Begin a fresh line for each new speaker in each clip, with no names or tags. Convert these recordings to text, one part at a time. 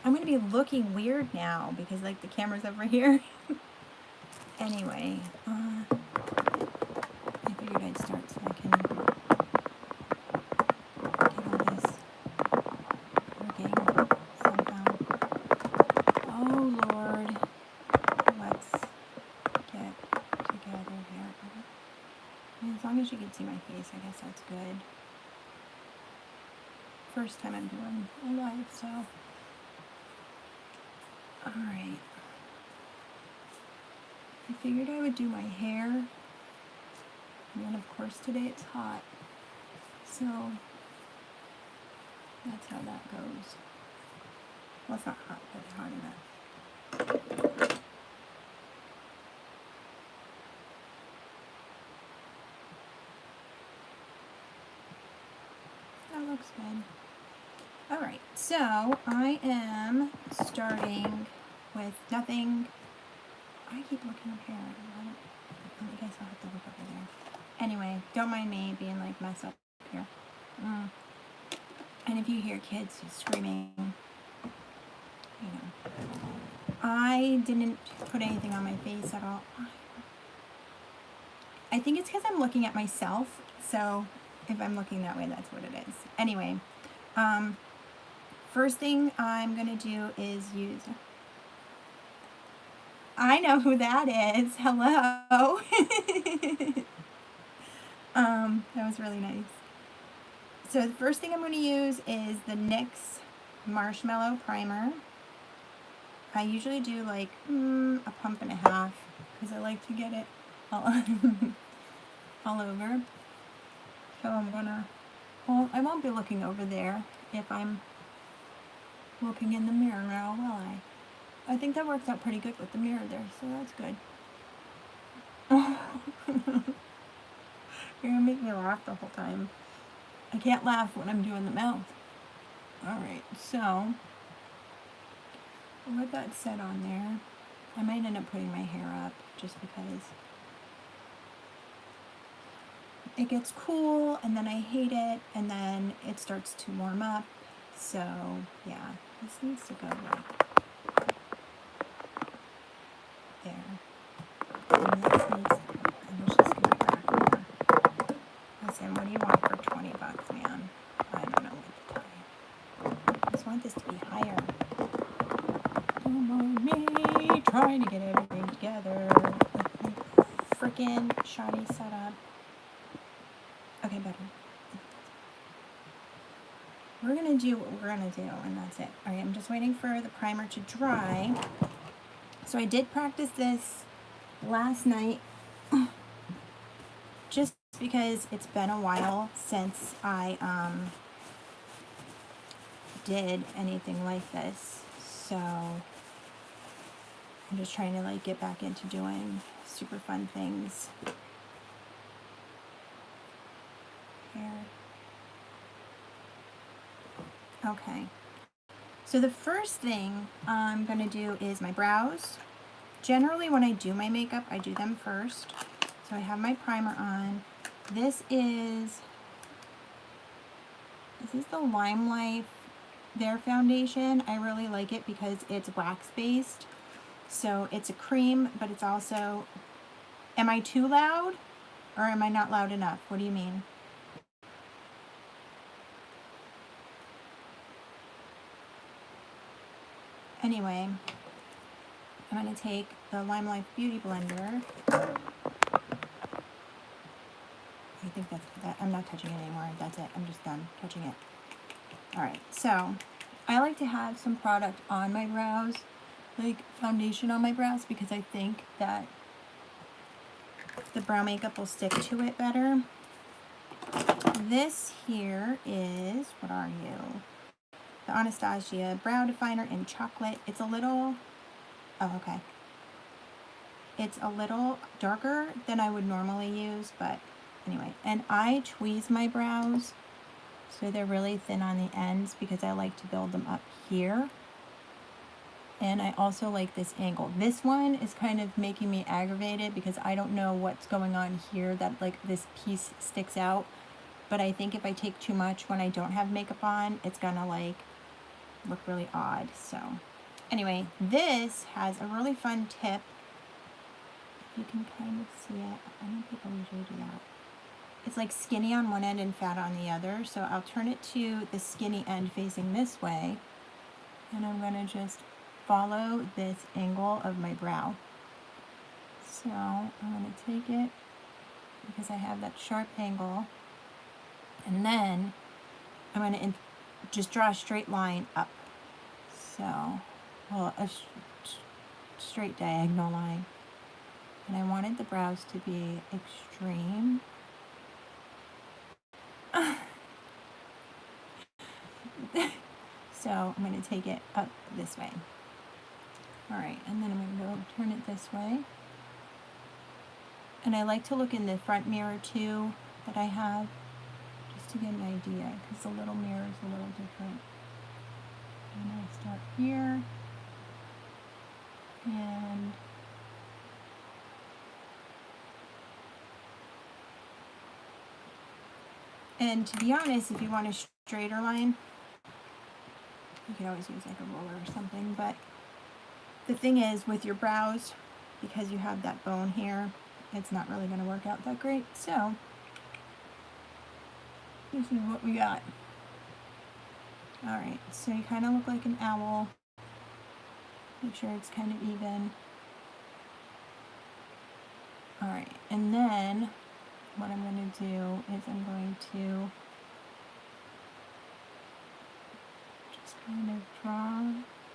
I'm going to be looking weird now because, like, the camera's over here. Anyway, I figured I'd start so I can get all this working somehow. Oh, Lord. Let's get together here. As long as you can see my face, I guess that's good. First time I'm doing a live, so. Alright. I figured I would do my hair. And then, of course, today it's hot. So, that's how that goes. Well, it's not hot, but it's hot enough. That looks good. Alright, so I am starting with nothing. I keep looking up here. I guess I'll have to look over there. Anyway, don't mind me being like messed up here. And if you hear kids screaming, you know. I didn't put anything on my face at all. I think it's because I'm looking at myself. So if I'm looking that way, that's what it is. Anyway, first thing I'm going to do is use... I know who that is. Hello. That was really nice. So the first thing I'm going to use is the NYX Marshmallow Primer. I usually do like a pump and a half because I like to get it all, all over. So I'm gonna, well, I won't be looking over there if I'm looking in the mirror now, will I? I think that works out pretty good with the mirror there, so that's good. You're gonna make me laugh the whole time. I can't laugh when I'm doing the mouth. Alright, so with that set on there, I might end up putting my hair up just because it gets cool and then I hate it and then it starts to warm up. So yeah, this needs to go like there. And this needs, I was just gonna back more. Listen, what do you want for $20, man? I don't know what to tell you. I just want this to be higher. Don't mind me trying to get everything together. Freaking shoddy setup. Okay, better. We're gonna do what we're gonna do, and that's it. Alright, I'm just waiting for the primer to dry. So I did practice this last night, just because it's been a while since I did anything like this. So I'm just trying to like get back into doing super fun things. Here. Okay. So the first thing I'm going to do is my brows. Generally when I do my makeup, I do them first. So I have my primer on. This is the Limelight, their foundation. I really like it because it's wax based. So it's a cream, but it's also, am I too loud or am I not loud enough? What do you mean? Anyway, I'm going to take the Limelight Beauty Blender. I think that's that. I'm not touching it anymore. That's it. I'm just done touching it. Alright, so I like to have some product on my brows, like foundation on my brows, because I think that the brow makeup will stick to it better. This here is, what are you? The Anastasia Brow Definer in Chocolate. It's a little, oh, okay. It's a little darker than I would normally use, but anyway. And I tweeze my brows so they're really thin on the ends because I like to build them up here. And I also like this angle. This one is kind of making me aggravated because I don't know what's going on here, that like this piece sticks out. But I think if I take too much when I don't have makeup on, it's gonna like look really odd. So anyway, this has a really fun tip. If you can kind of see it, I don't think I usually do that. It's like skinny on one end and fat on the other. So I'll turn it to the skinny end facing this way. And I'm going to just follow this angle of my brow. So I'm going to take it because I have that sharp angle. And then I'm going to just draw a straight line up. So, well, a straight diagonal line. And I wanted the brows to be extreme. So I'm going to take it up this way. All right, and then I'm going to go turn it this way. And I like to look in the front mirror too that I have, just to get an idea, because the little mirror is a little different. And I start here, and to be honest, if you want a straighter line, you can always use like a roller or something. But the thing is, with your brows, because you have that bone here, it's not really going to work out that great. So this is what we got. All right, so you kind of look like an owl. Make sure it's kind of even. All right, and then what I'm going to do is I'm going to just kind of draw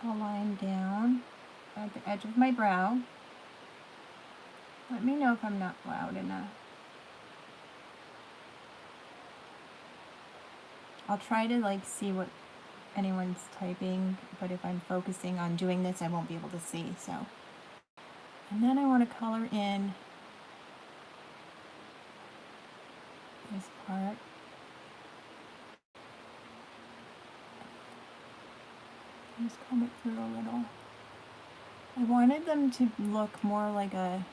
a line down at the edge of my brow. Let me know if I'm not loud enough. I'll try to like see what anyone's typing, but if I'm focusing on doing this, I won't be able to see. So, and then I want to color in this part. Just comb it through a little. I wanted them to look more like a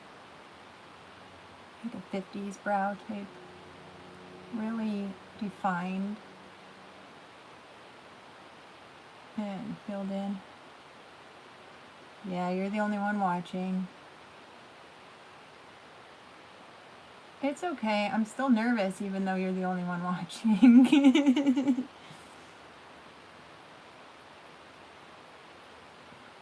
50s brow type, really defined and filled in. Yeah, you're the only one watching. It's okay. I'm still nervous even though you're the only one watching.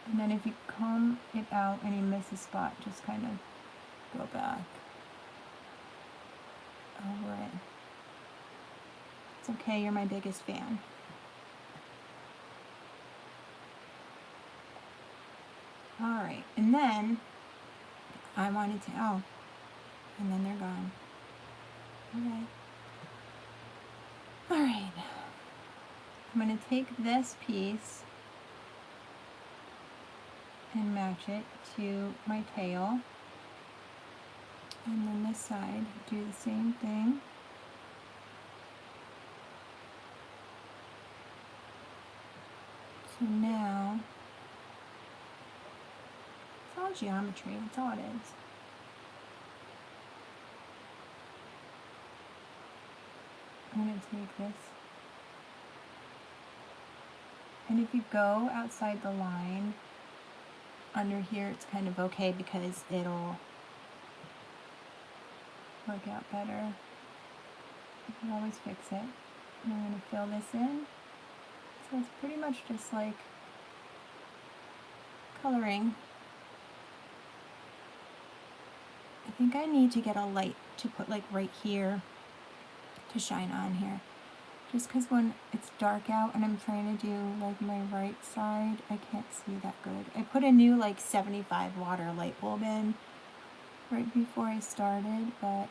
And then if you comb it out and you miss a spot, just kind of go back over it. It's okay, you're my biggest fan. Alright, and then I wanted to, oh, and then they're gone. Okay. Alright. I'm going to take this piece and match it to my tail. And then this side, do the same thing. So now, it's all geometry, that's all it is. I'm going to take this. And if you go outside the line, under here it's kind of okay because it'll work out better. You can always fix it. And I'm going to fill this in. So it's pretty much just like coloring. I think I need to get a light to put like right here to shine on here. Just because when it's dark out and I'm trying to do like my right side, I can't see that good. I put a new like 75 water light bulb in right before I started, but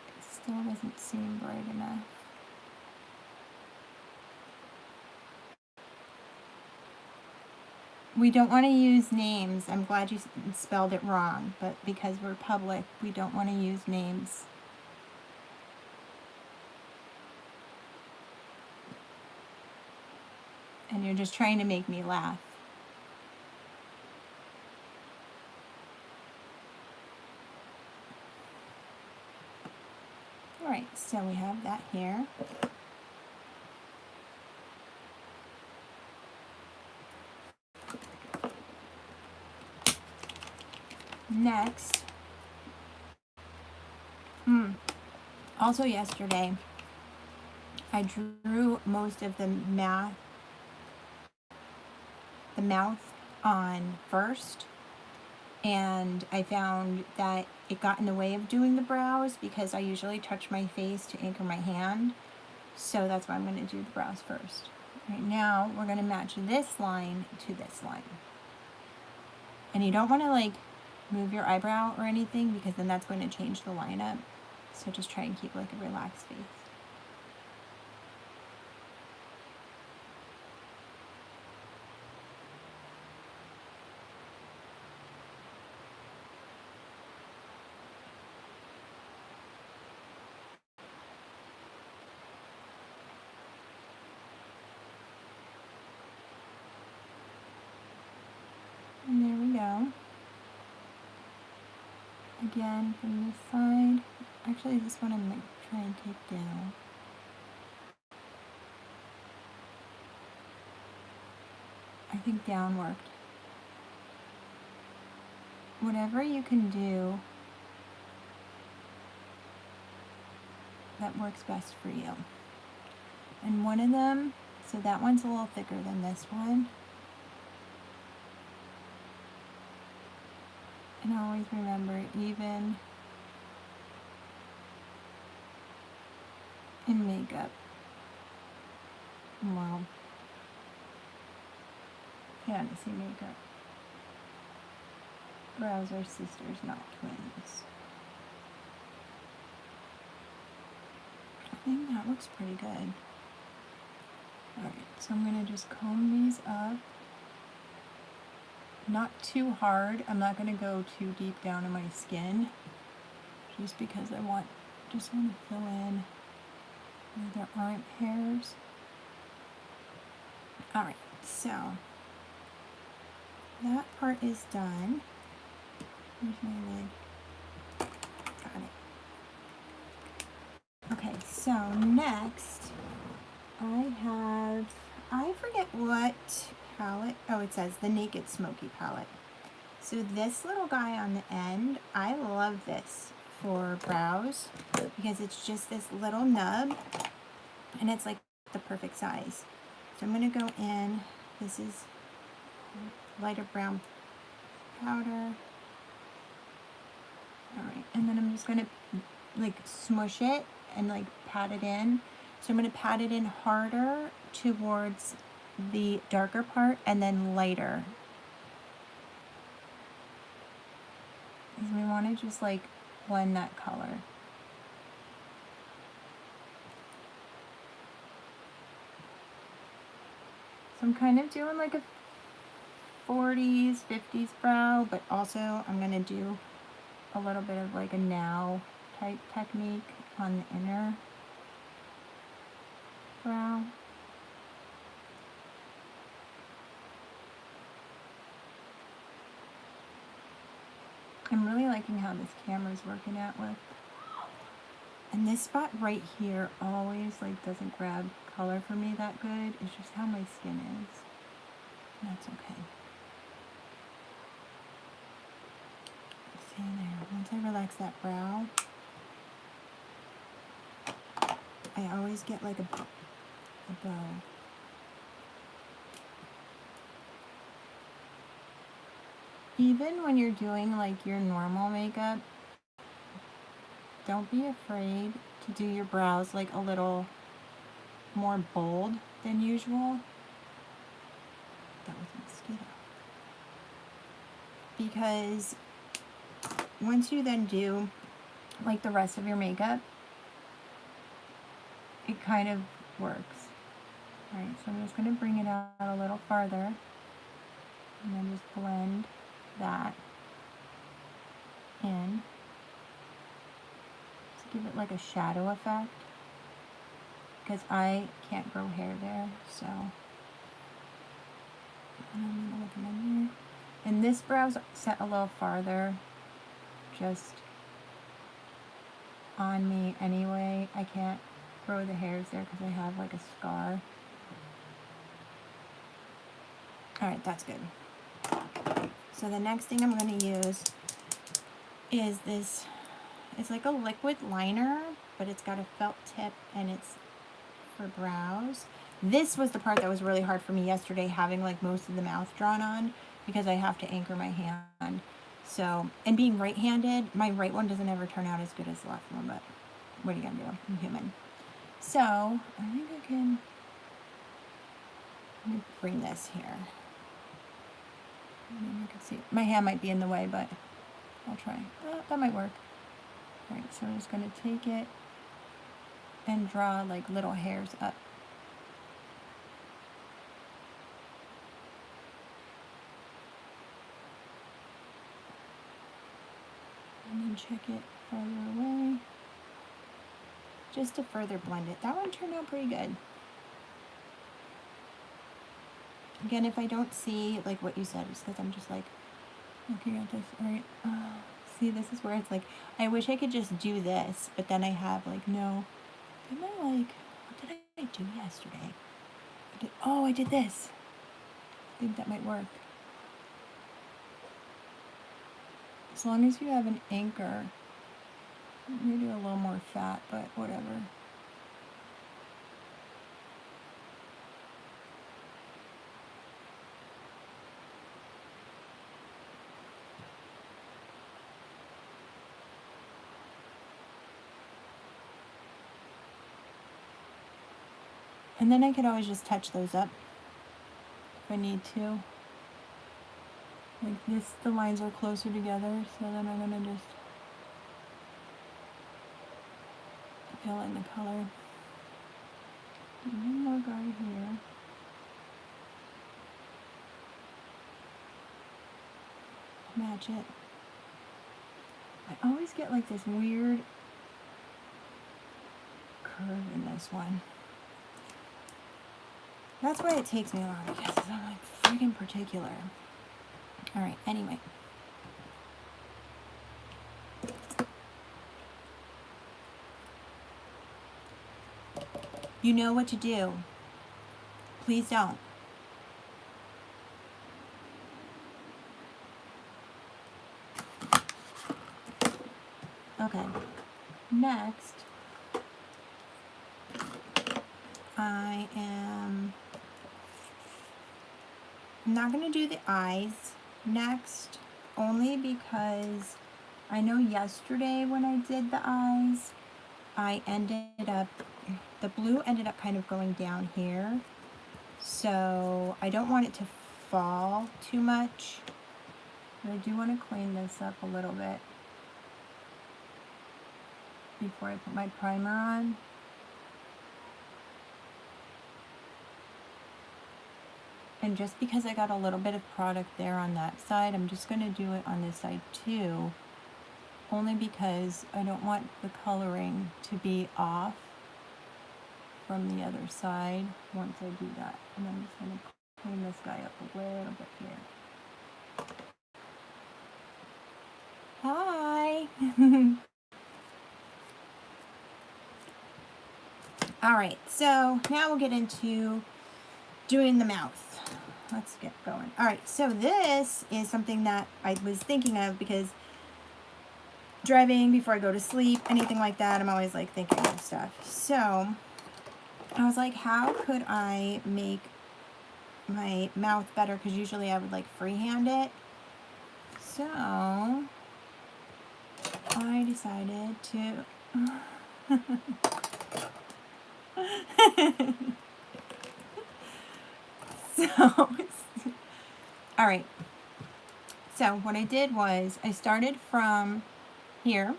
it still doesn't seem bright enough. We don't want to use names. I'm glad you spelled it wrong, but because we're public, we don't want to use names. And you're just trying to make me laugh. Alright, so we have that here. Next, also yesterday, I drew most of the mouth on first, and I found that it got in the way of doing the brows because I usually touch my face to anchor my hand. So that's why I'm going to do the brows first. Right now, we're going to match this line to this line. And you don't want to like move your eyebrow or anything because then that's going to change the lineup. So just try and keep like a relaxed face. And there we go. Again, from this side. Actually, this one I'm going to try and take down. I think down worked. Whatever you can do that works best for you. And one of them, so that one's a little thicker than this one. And always remember, even in makeup, well, fantasy makeup, brows are sisters, not twins. I think that looks pretty good. Alright, so I'm going to just comb these up. Not too hard. I'm not going to go too deep down in my skin, just because I just want to fill in where there aren't hairs. Alright, so that part is done. Here's my lid. Got it. Okay, so next I forget what palette. Oh, it says the Naked Smoky palette. So this little guy on the end, I love this for brows because it's just this little nub and it's like the perfect size. So I'm going to go in, this is lighter brown powder. Alright, and then I'm just going to like smush it and like pat it in. So I'm going to pat it in harder towards the darker part and then lighter. Because we want to just like blend that color. So I'm kind of doing like a 40s, 50s brow, but also I'm going to do a little bit of like a now type technique on the inner brow. I'm really liking how this camera's working out with. And this spot right here always like doesn't grab color for me that good. It's just how my skin is. And that's okay. See there, once I relax that brow, I always get like a bow. Even when you're doing like your normal makeup, don't be afraid to do your brows like a little more bold than usual. That was a mosquito. Because once you then do like the rest of your makeup, it kind of works. Alright, so I'm just going to bring it out a little farther and then just blend that in to give it like a shadow effect, because I can't grow hair there, so and I'm gonna look in my mirror. And this brow's set a little farther just on me anyway. I can't grow the hairs there because I have like a scar. Alright, that's good. So the next thing I'm going to use is this, it's like a liquid liner, but it's got a felt tip and it's for brows. This was the part that was really hard for me yesterday, having like most of the mouth drawn on, because I have to anchor my hand. So, and being right-handed, my right one doesn't ever turn out as good as the left one, but what are you gonna do? I'm human. So, I think I can, let me bring this here. You can see, my hand might be in the way, but I'll try. That might work. All right, so I'm just gonna take it and draw like little hairs up. And then check it farther away, just to further blend it. That one turned out pretty good. Again, if I don't see like what you said, it's because I'm just like looking at this. All right, see, this is where it's like, I wish I could just do this, but then I have like, no, am I like, what did I do yesterday? I did this. I think that might work. As long as you have an anchor, maybe a little more fat, but whatever. And then I could always just touch those up if I need to. Like this, the lines are closer together, so then I'm gonna just fill in the color. One more guy here. Match it. I always get like this weird curve in this one. That's why it takes me a while, because I'm like freaking particular. All right, anyway. You know what to do. Please don't. Okay. Next, I'm not going to do the eyes next, only because I know yesterday when I did the eyes, the blue ended up kind of going down here. So I don't want it to fall too much, but I do want to clean this up a little bit before I put my primer on. And just because I got a little bit of product there on that side, I'm just going to do it on this side too, only because I don't want the coloring to be off from the other side once I do that. And I'm just going to clean this guy up a little bit here. Hi! Alright, so now we'll get into doing the mouth. Let's get going. Alright, so this is something that I was thinking of because driving before I go to sleep, anything like that, I'm always like thinking of stuff. So I was like, how could I make my mouth better? Because usually I would like freehand it. So I decided to all right. So what I did was I started from here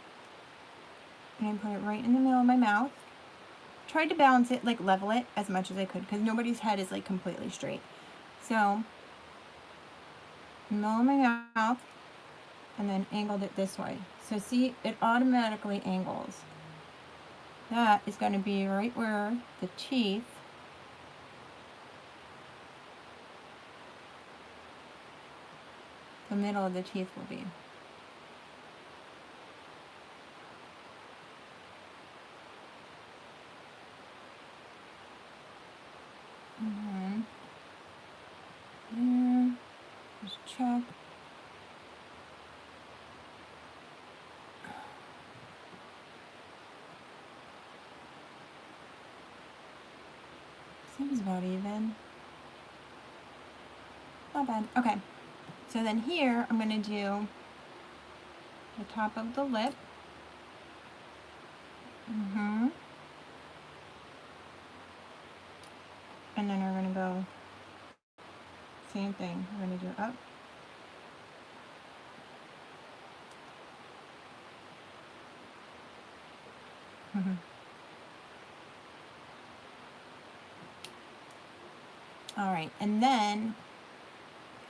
and I put it right in the middle of my mouth. Tried to balance it, like level it as much as I could, because nobody's head is like completely straight. So middle of my mouth and then angled it this way. So see, it automatically angles. That is going to be right where the teeth the middle of the teeth will be. And then there, just check. Seems about even. Not bad. Okay. So then here, I'm going to do the top of the lip. And then we're going to go, same thing. We're going to do up. All right, and then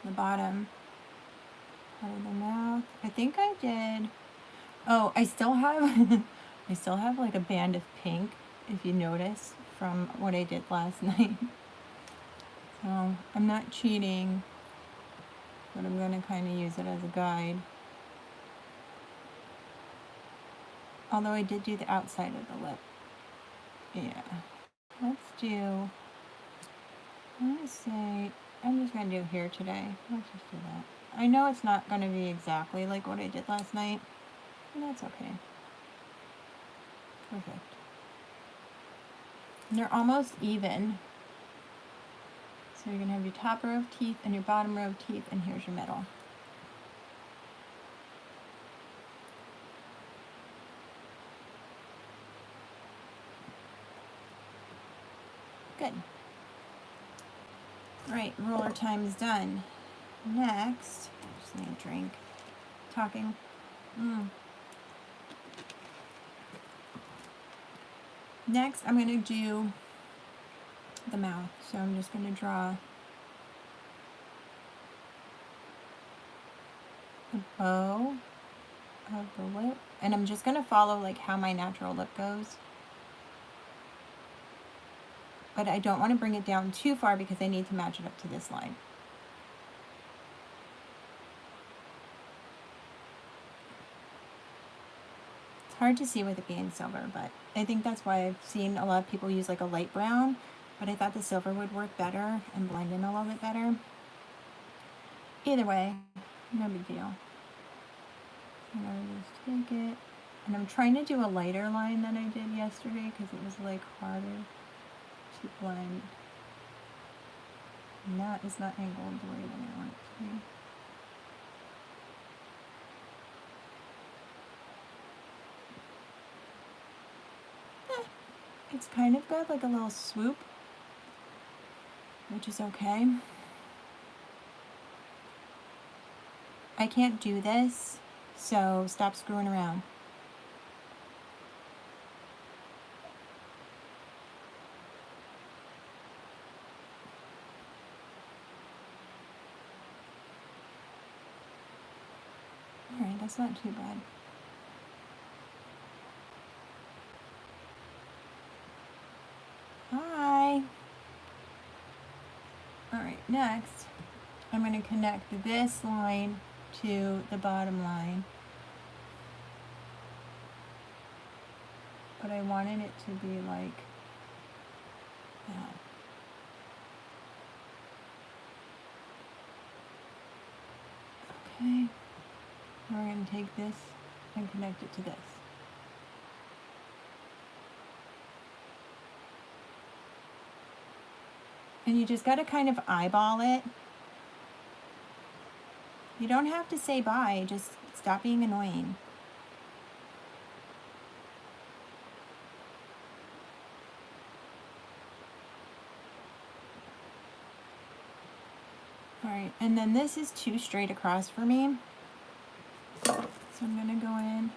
the bottom part of the mouth. I think I did. Oh, I still have, I still have like a band of pink, if you notice, from what I did last night. So I'm not cheating, but I'm going to kind of use it as a guide. Although I did do the outside of the lip. Yeah. Let's do, I want to say, I'm just going to do here today. Let's just do that. I know it's not going to be exactly like what I did last night, and that's okay. Perfect. And they're almost even. So you're going to have your top row of teeth and your bottom row of teeth, and here's your middle. Good. Right, roller time is done. Next, just need a drink. Talking. Next, I'm going to do the mouth. So I'm just going to draw the bow of the lip. And I'm just going to follow like how my natural lip goes. But I don't want to bring it down too far because I need to match it up to this line. It's hard to see with it being silver, but I think that's why I've seen a lot of people use like a light brown, but I thought the silver would work better and blend in a little bit better. Either way, no big deal. I'm going to just take it, and I'm trying to do a lighter line than I did yesterday because it was like harder to blend. And that is not angled the way that I want it to be. It's kind of got like a little swoop, which is okay. I can't do this, so stop screwing around. Alright, that's not too bad. Hi! Alright, next, I'm going to connect this line to the bottom line. But I wanted it to be like that. Okay. We're going to take this and connect it to this. And you just got to kind of eyeball it. You don't have to say bye, just stop being annoying. Alright, and then this is too straight across for me. So I'm going to go in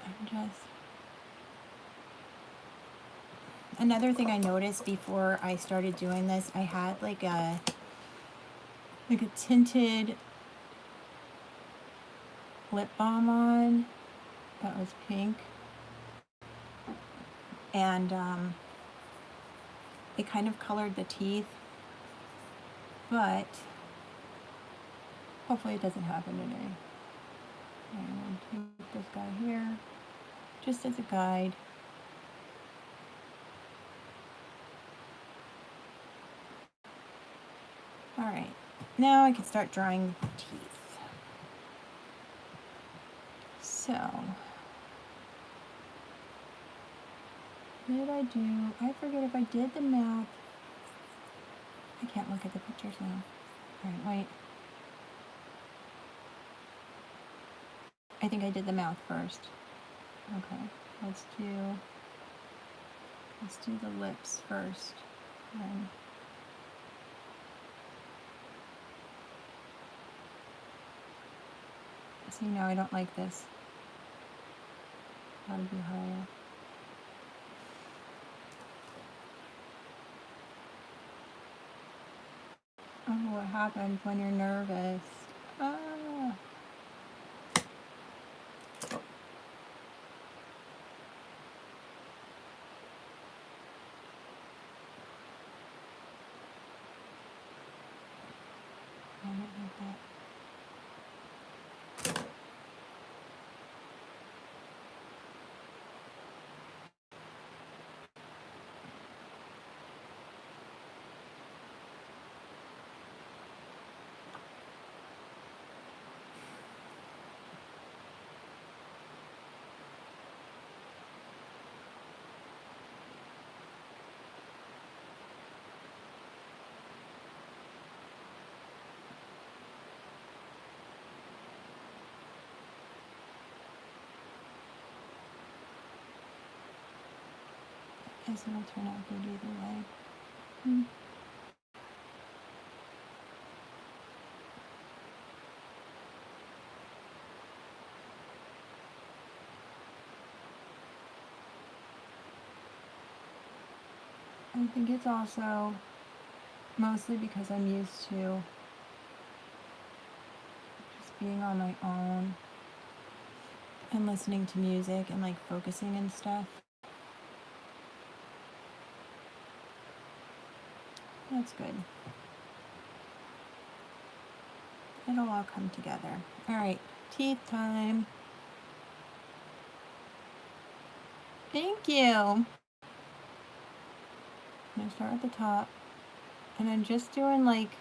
and just... Another thing I noticed before I started doing this, I had like a tinted lip balm on that was pink, and it kind of colored the teeth, but hopefully it doesn't happen today. I'm going to take this guy here just as a guide. Alright, now I can start drawing the teeth. So, What did I do? I forget if I did the mouth. I can't look at the pictures now. Alright, wait. I think I did the mouth first. Okay, let's do the lips first. And see, now I don't like this. Gotta be higher. Oh, what happens when you're nervous? Ah. I don't like that. I guess it'll turn out good either way. I think it's also mostly because I'm used to just being on my own and listening to music and like focusing and stuff. That's good. It'll all come together. Alright, teeth time. Thank you. I'm gonna start at the top. And I'm just doing like,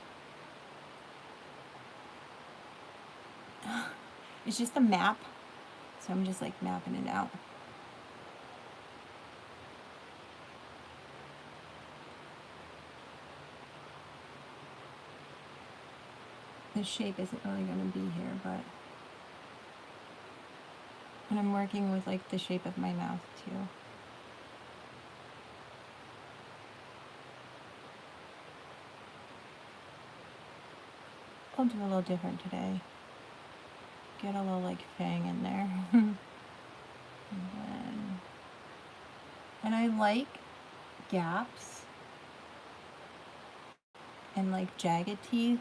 it's just a map. So I'm just like mapping it out. The shape isn't really going to be here, but... And I'm working with like the shape of my mouth too. I'll do a little different today. Get a little like fang in there. And I like gaps and like jagged teeth.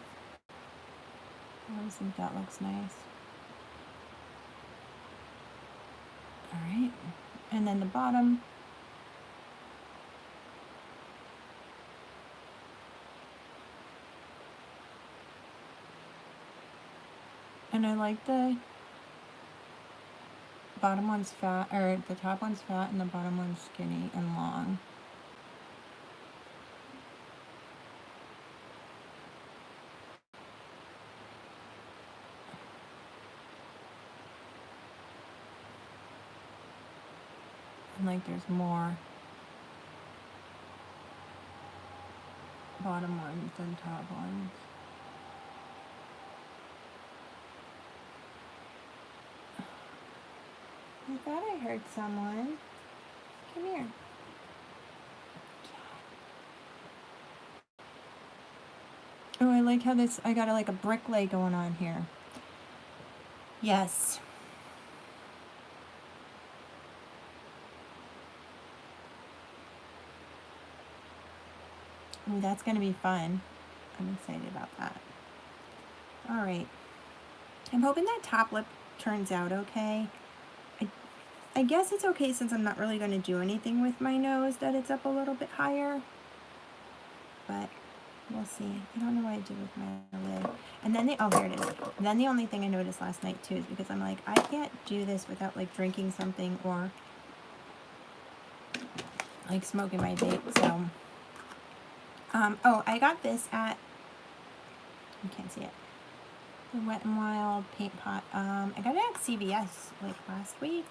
I always think that looks nice. Alright, and then the bottom. And I like the bottom one's fat, or the top one's fat and the bottom one's skinny and long. And like there's more bottom ones than top ones. I thought I heard someone. Come here. Oh, I like how this, I got like a brick lay going on here. Yes. Ooh, that's going to be fun. I'm excited about that. All right. I'm hoping that top lip turns out okay. I guess it's okay since I'm not really going to do anything with my nose that it's up a little bit higher. But we'll see. I don't know what I did with my lid. And then oh, here it is. And then the only thing I noticed last night too is because I'm like, I can't do this without like drinking something or like smoking my vape. So, oh, I got this at, you can't see it, the Wet n Wild paint pot. I got it at CVS like last week.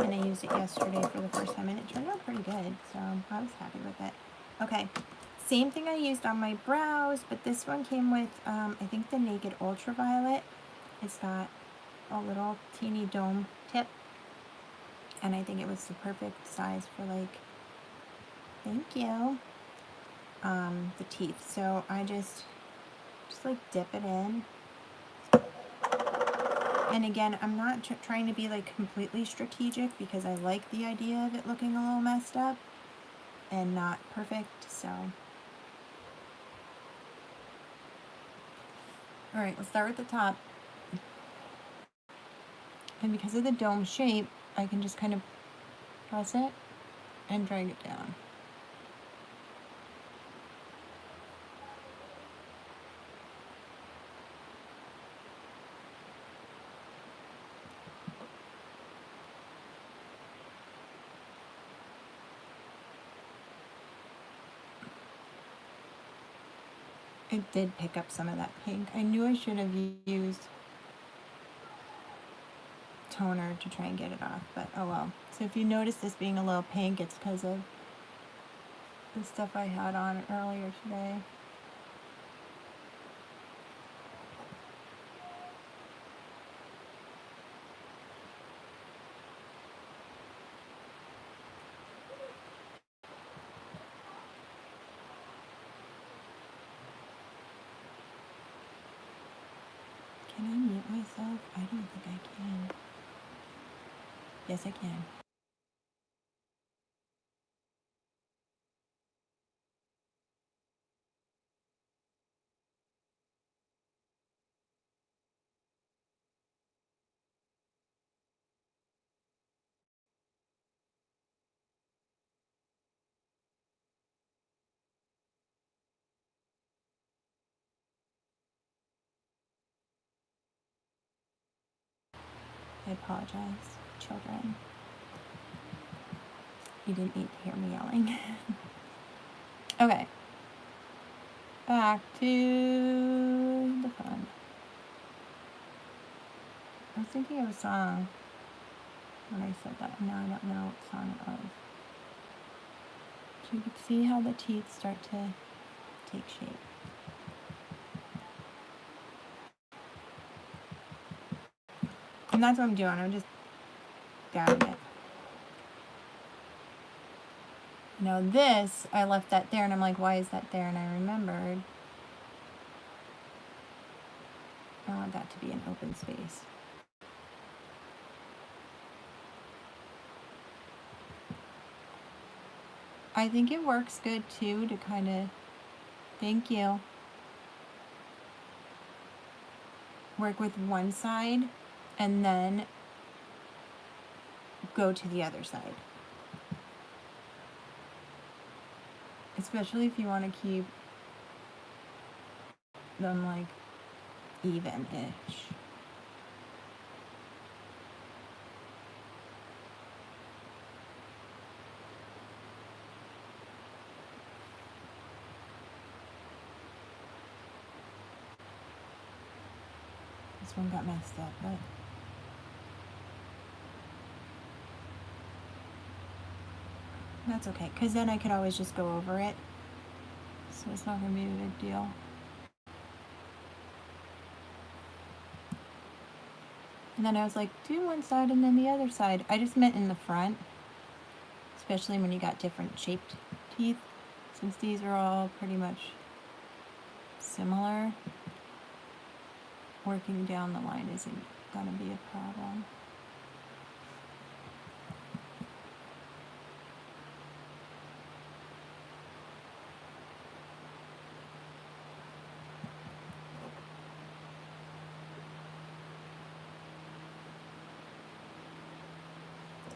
and I used it yesterday for the first time, and it turned out pretty good, so I was happy with it. Okay, same thing I used on my brows, but this one came with, I think the Naked Ultraviolet. It's got a little teeny dome tip, and I think it was the perfect size for, like, thank you, the teeth. So I just like dip it in. And again, I'm not trying to be like completely strategic because I like the idea of it looking a little messed up and not perfect, so. All right, let's start with the top. And because of the dome shape, I can just kind of press it and drag it down. It did pick up some of that pink. I knew I should have used toner to try and get it off, but oh well. So if you notice this being a little pink, it's because of the stuff I had on earlier today. Can I mute myself? I don't think I can. Yes, I can. I apologize, children. You didn't need to hear me yelling. Okay. Back to the fun. I was thinking of a song when I said that. Now I don't know what song it was. So you can see how the teeth start to take shape. And that's what I'm doing. I'm just dabbing it. Now this, I left that there, and I'm like, why is that there? And I remembered I want that to be an open space. I think it works good too to kind of, thank you, work with one side and then go to the other side. Especially if you want to keep them like even-ish. This one got messed up, but that's okay, because then I could always just go over it. So it's not going to be a big deal. And then I was like, do one side and then the other side. I just meant in the front, especially when you got different shaped teeth. Since these are all pretty much similar, working down the line isn't going to be a problem.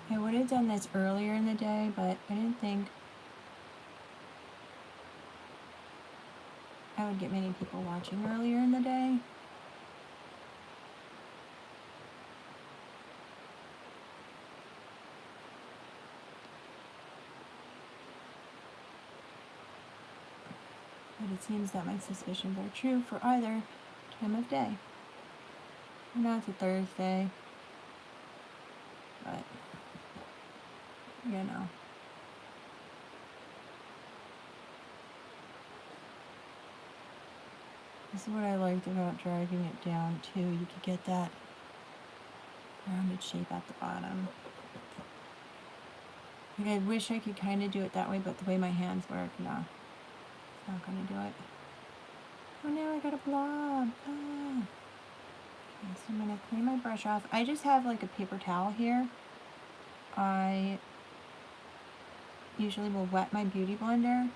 I would have done this earlier in the day, but I didn't think I would get many people watching earlier in the day. But it seems that my suspicions are true for either time of day. I know it's a Thursday, but you know. This is what I liked about dragging it down too. You could get that rounded shape at the bottom. Like I wish I could kind of do it that way, but the way my hands work, no. It's not going to do it. Oh, now I got a blob. Ah. Okay, so I'm going to clean my brush off. I just have like a paper towel here. I usually will wet my beauty blender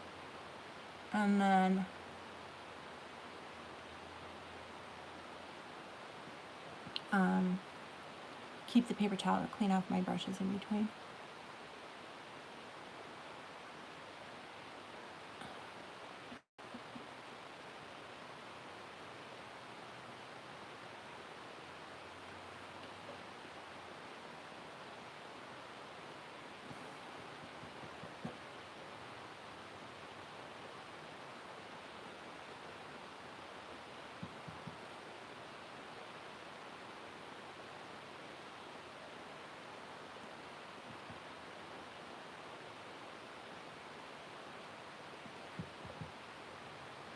and then keep the paper towel to clean off my brushes in between.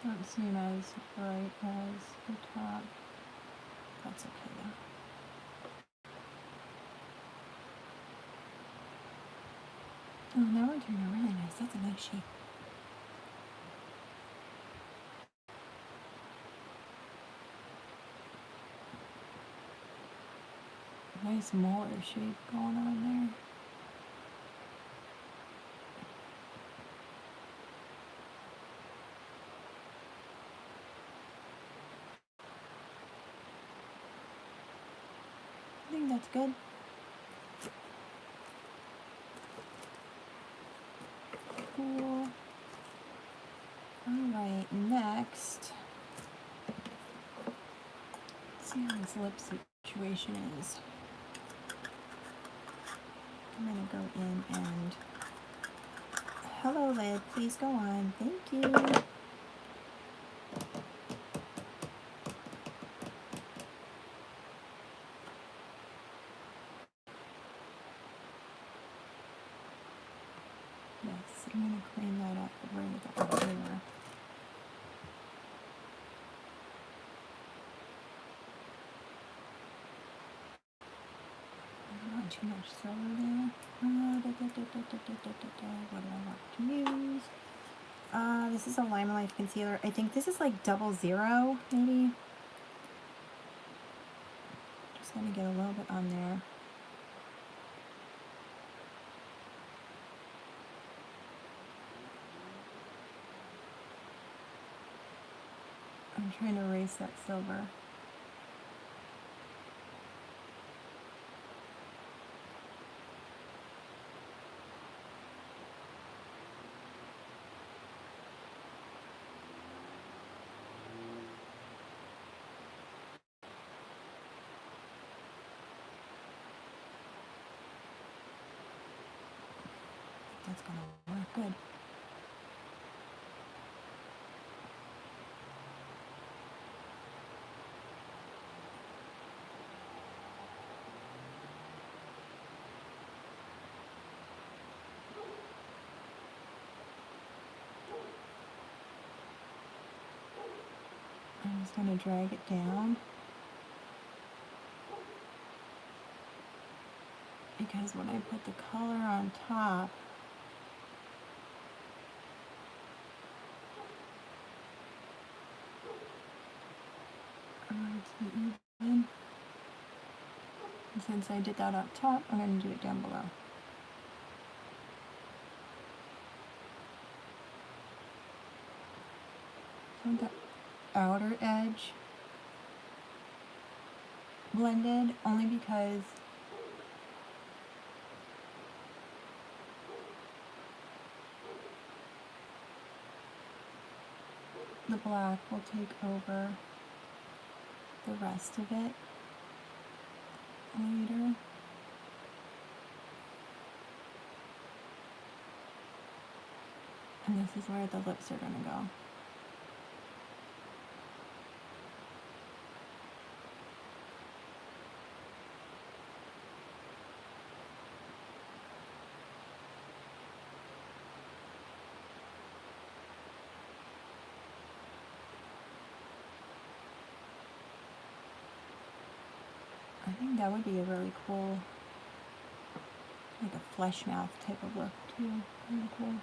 Don't seem as bright as the top. That's okay though. Oh, that one turned out really nice. That's a nice shape. Nice molar shape going on there. I think that's good. Cool. Alright, next. Let's see how this lip situation is. I'm going to go in and... Hello, lid. Please go on. Thank you. Yes, I'm going to clean that up right at the corner. Not too much silver there. What do I want to use? This is a Lime Life concealer. I think this is like 00, maybe. Just gonna get a little bit on there. I'm trying to erase that silver. That's gonna work good. I'm just gonna drag it down. Because when I put the color on top, I want it to be even. And since I did that up top, I'm going to do it down below. So the outer edge blended only because the black will take over the rest of it later. And this is where the lips are going to go. I think that would be a really cool, like a flesh mouth type of look too. Really cool.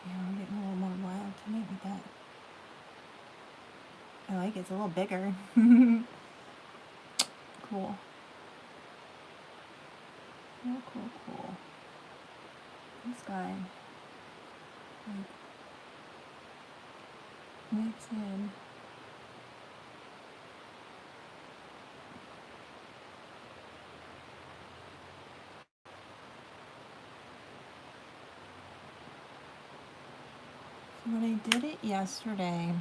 Yeah, I'm getting a little more wild tonight with that. I like it. It's a little bigger. Cool. Cool, cool, cool. This guy, like, mix in. So when I did it yesterday,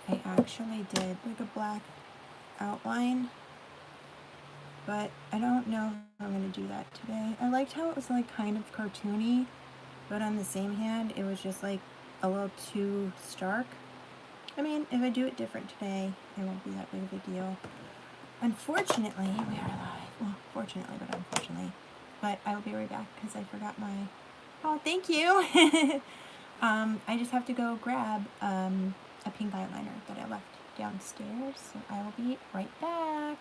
I actually did like a black outline, but I don't know if I'm going to do that today. I liked how it was like kind of cartoony, but on the same hand, it was just like a little too stark. I mean, if I do it different today, it won't be that big of a deal. Unfortunately, we are live. Well, fortunately, but unfortunately. But I will be right back because I forgot my... Oh, thank you! I just have to go grab a pink eyeliner that I left downstairs, so I will be right back.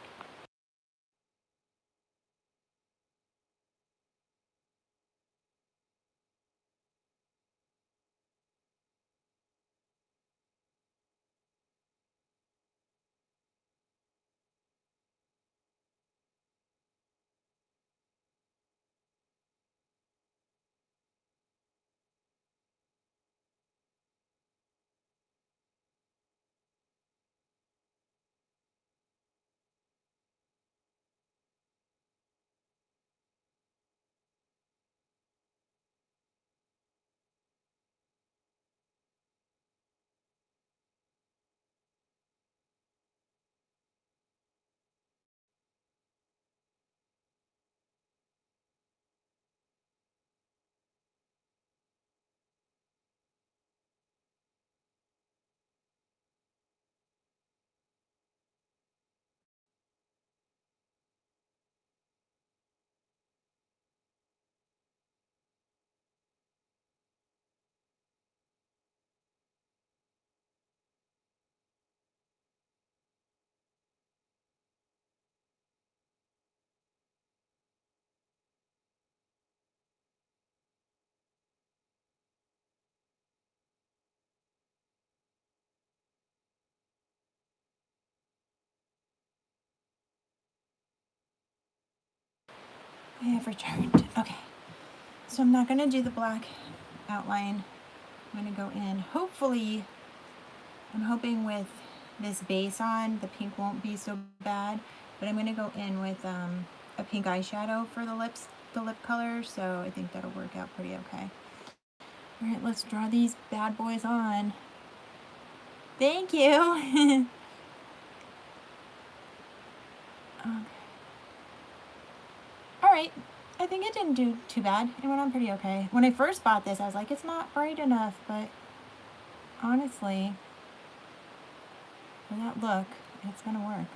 I have returned. Okay. So I'm not going to do the black outline. I'm going to go in. Hopefully, I'm hoping with this base on, the pink won't be so bad. But I'm going to go in with a pink eyeshadow for the lips, the lip color. So I think that'll work out pretty okay. All right, let's draw these bad boys on. Thank you. Okay. All right. I think it didn't do too bad. It went on pretty okay. When I first bought this, I was like, it's not bright enough, but honestly, for that look, it's gonna work.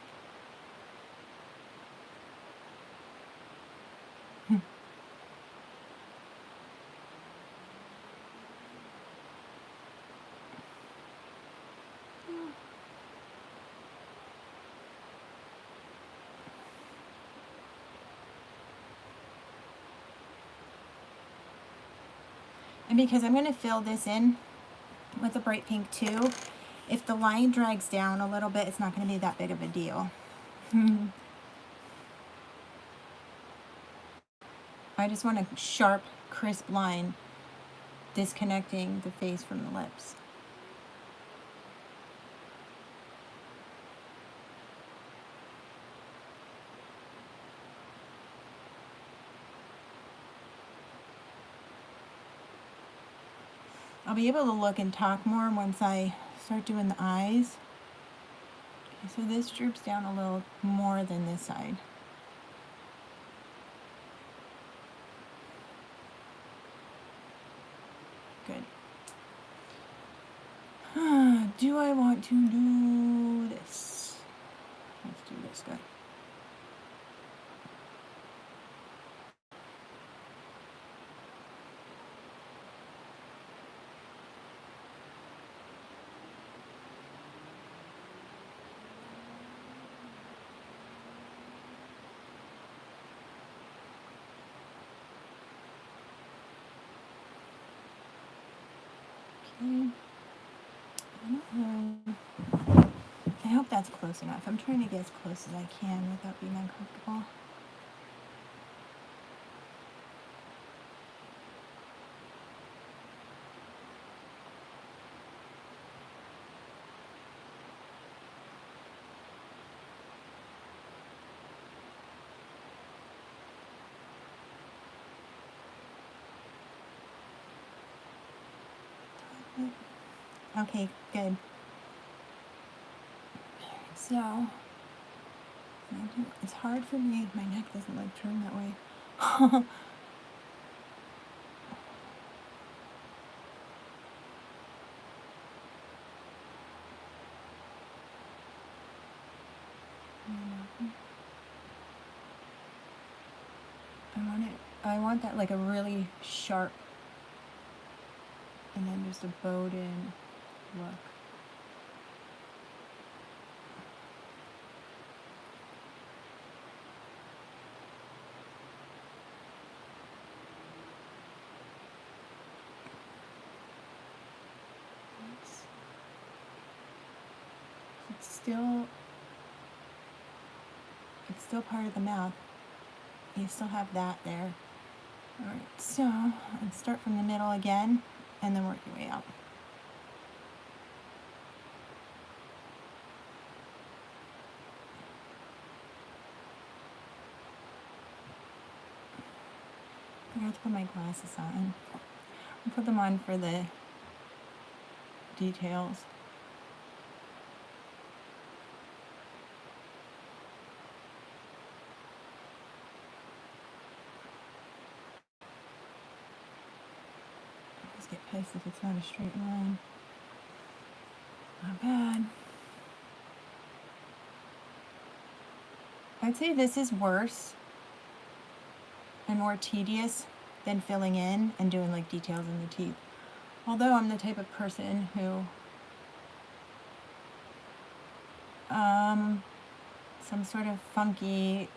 And because I'm gonna fill this in with a bright pink too, if the line drags down a little bit, it's not gonna be that big of a deal. I just want a sharp, crisp line disconnecting the face from the lips. I'll be able to look and talk more once I start doing the eyes. Okay, so this droops down a little more than this side. Good. Do I want to do this? Let's do this guy. Okay. I hope that's close enough. I'm trying to get as close as I can without being uncomfortable. Okay, good. So, it's hard for me. My neck doesn't like turn that way. I want that like a really sharp and then just a bowed in look. It's still part of the mouth. You still have that there. Alright, so I'd start from the middle again and then work your way out. I forgot to put my glasses on. I'll put them on for the details. I just get pissed if it's not a straight line. Not bad. I'd say this is worse and more tedious than filling in and doing like details in the teeth. Although I'm the type of person who some sort of funky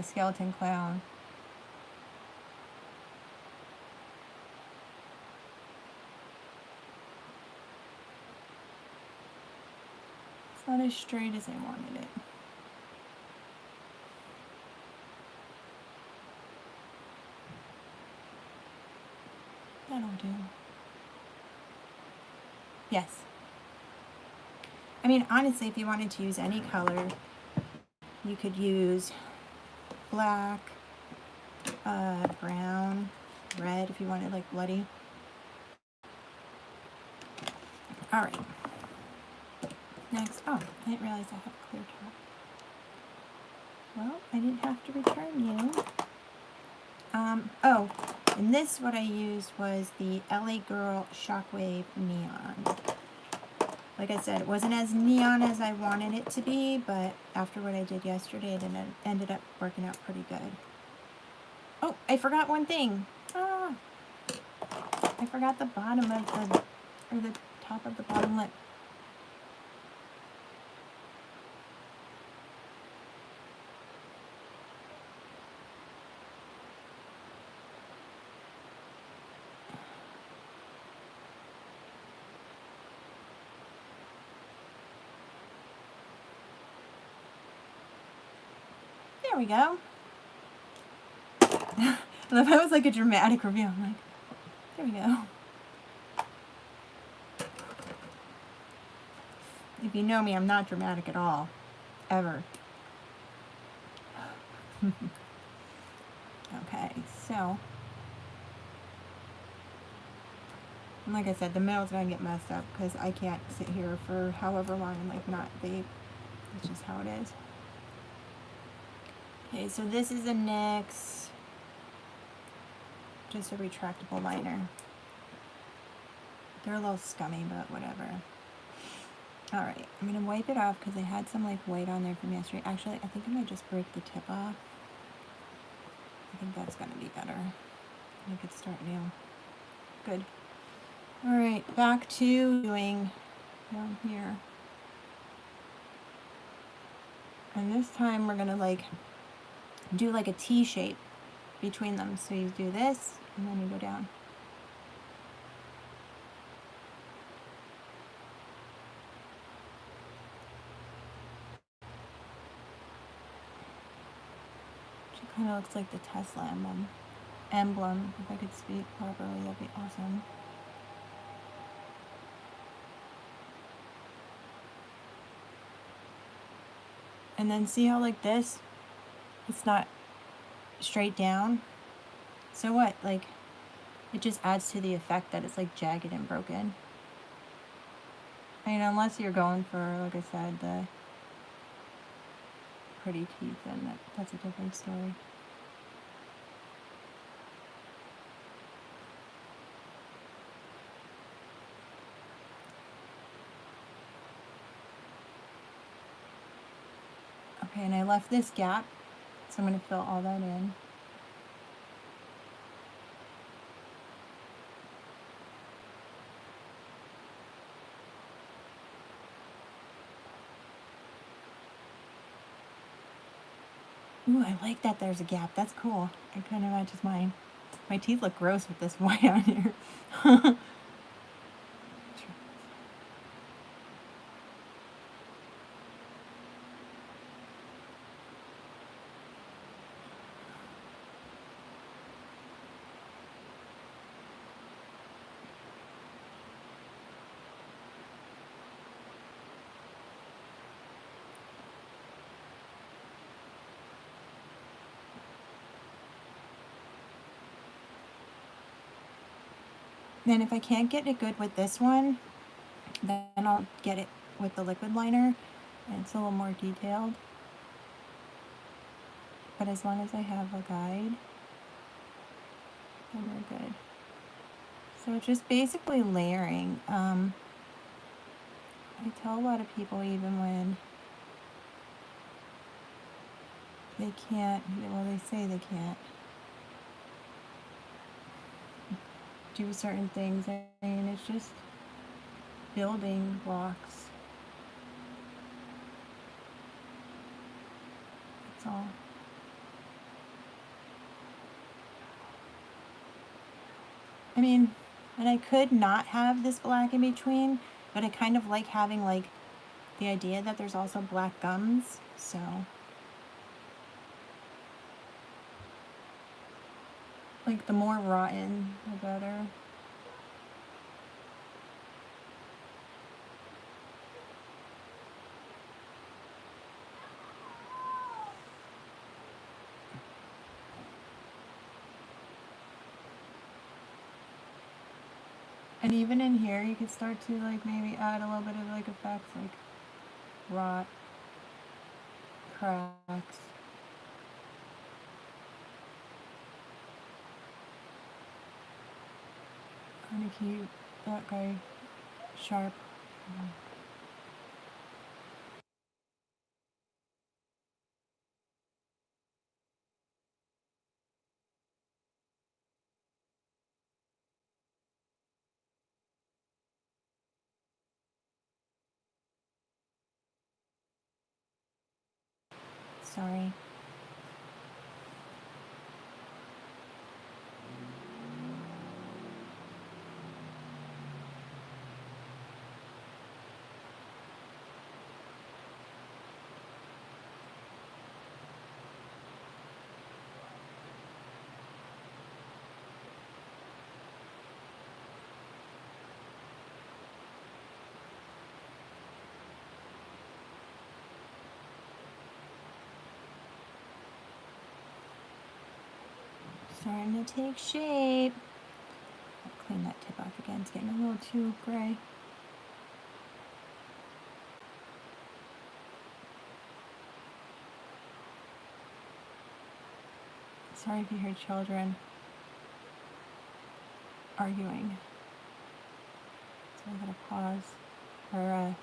skeleton clown. It's not as straight as I wanted it. That'll do. Yes. I mean, honestly, if you wanted to use any color, you could use black, brown, red if you wanted like bloody. All right. Next, oh, I didn't realize I have a clear top. Well, I didn't have to return you. Oh, and this, what I used was the LA Girl Shockwave Neon. Like I said, it wasn't as neon as I wanted it to be, but after what I did yesterday, it ended up working out pretty good. Oh, I forgot one thing. Ah, I forgot the bottom of the top of the bottom lip. There we go. I love how it was like a dramatic reveal. I'm like, there we go. If you know me, I'm not dramatic at all. Ever. Okay, so. And like I said, the middle's gonna get messed up because I can't sit here for however long and like not vape. It's just how it is. Okay, so this is a NYX, just a retractable liner. They're a little scummy, but whatever. Alright, I'm going to wipe it off because I had some like white on there from yesterday. Actually, I think I might just break the tip off. I think that's going to be better. I could start now. Good. Alright, back to doing down here. And this time we're going to like do like a T shape between them. So you do this and then you go down. Kind of looks like the Tesla emblem. If I could speak properly, that'd be awesome. And then see how like this, it's not straight down. So what? Like, it just adds to the effect that it's like jagged and broken. I mean, unless you're going for, like I said, the pretty teeth, then that's a different story. Okay, and I left this gap, so I'm going to fill all that in. Ooh, I like that there's a gap. That's cool. It kind of matches mine. My teeth look gross with this white on here. Then if I can't get it good with this one, then I'll get it with the liquid liner. And it's a little more detailed. But as long as I have a guide, then we're good. So it's just basically layering. I tell a lot of people, even when they can't, well, they say they can't do certain things. I mean, it's just building blocks. That's all. I mean, and I could not have this black in between, but I kind of like having like the idea that there's also black gums, so. Like the more rotten, the better. And even in here, you could start to like maybe add a little bit of like effects like rot, cracks. Kind of keep that guy sharp. Sorry. Starting to take shape. I'll clean that tip off again. It's getting a little too gray. Sorry if you hear children arguing. So I'm gonna pause or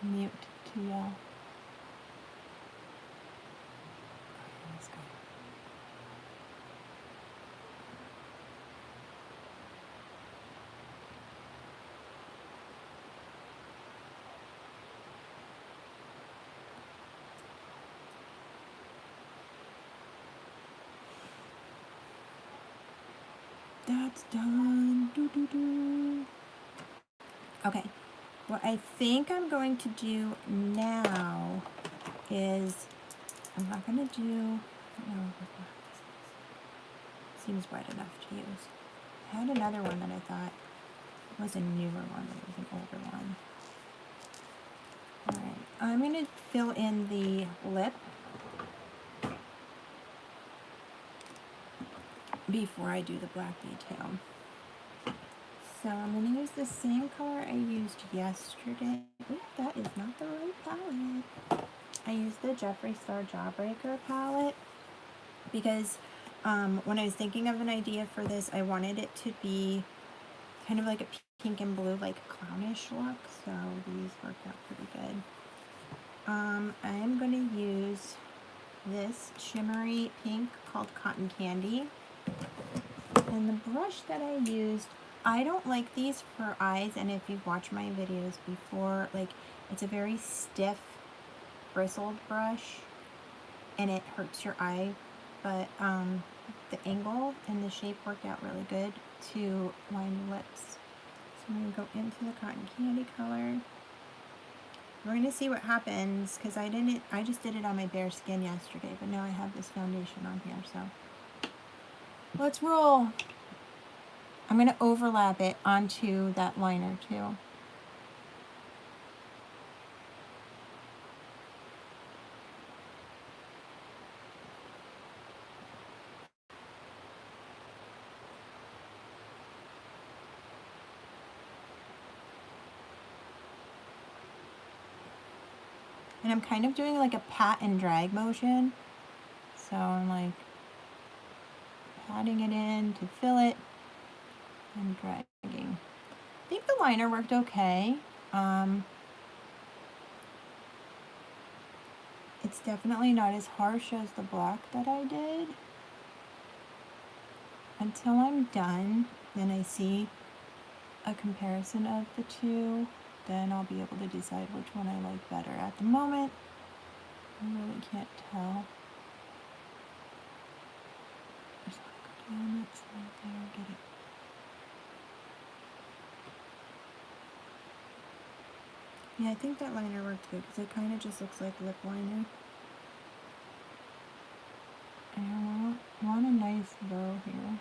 mute to yell. Let's go. That's done. Okay, what I think I'm going to do now is I'm not going to do don't know what black this is. Seems wet enough to use. I had another one that I thought was a newer one, but it was an older one. Alright, I'm going to fill in the lip before I do the black detail. So I'm going to use the same color I used yesterday. Ooh, that is not the right palette. I used the Jeffree Star Jawbreaker palette because when I was thinking of an idea for this, I wanted it to be kind of like a pink and blue, like clownish look. So these worked out pretty good. I'm going to use this shimmery pink called Cotton Candy. And the brush that I used, I don't like these for eyes, and if you've watched my videos before, like, it's a very stiff, bristled brush, and it hurts your eye, but the angle and the shape worked out really good to line the lips. So I'm going to go into the Cotton Candy color. We're going to see what happens, because I just did it on my bare skin yesterday, but now I have this foundation on here, so let's roll. I'm going to overlap it onto that liner too. And I'm kind of doing like a pat and drag motion. So I'm like patting it in to fill it and dragging. I think the liner worked okay. It's definitely not as harsh as the black that I did. Until I'm done, then I see a comparison of the two, then I'll be able to decide which one I like better. At the moment, I really can't tell. I just want to go down that side there, get it. Yeah, I think that liner worked good because it kind of just looks like lip liner. And I want a nice bow here.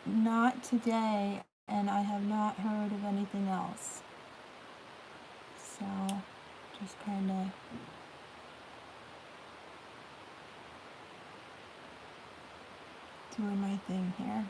Not today, and I have not heard of anything else. So, just kind of doing my thing here.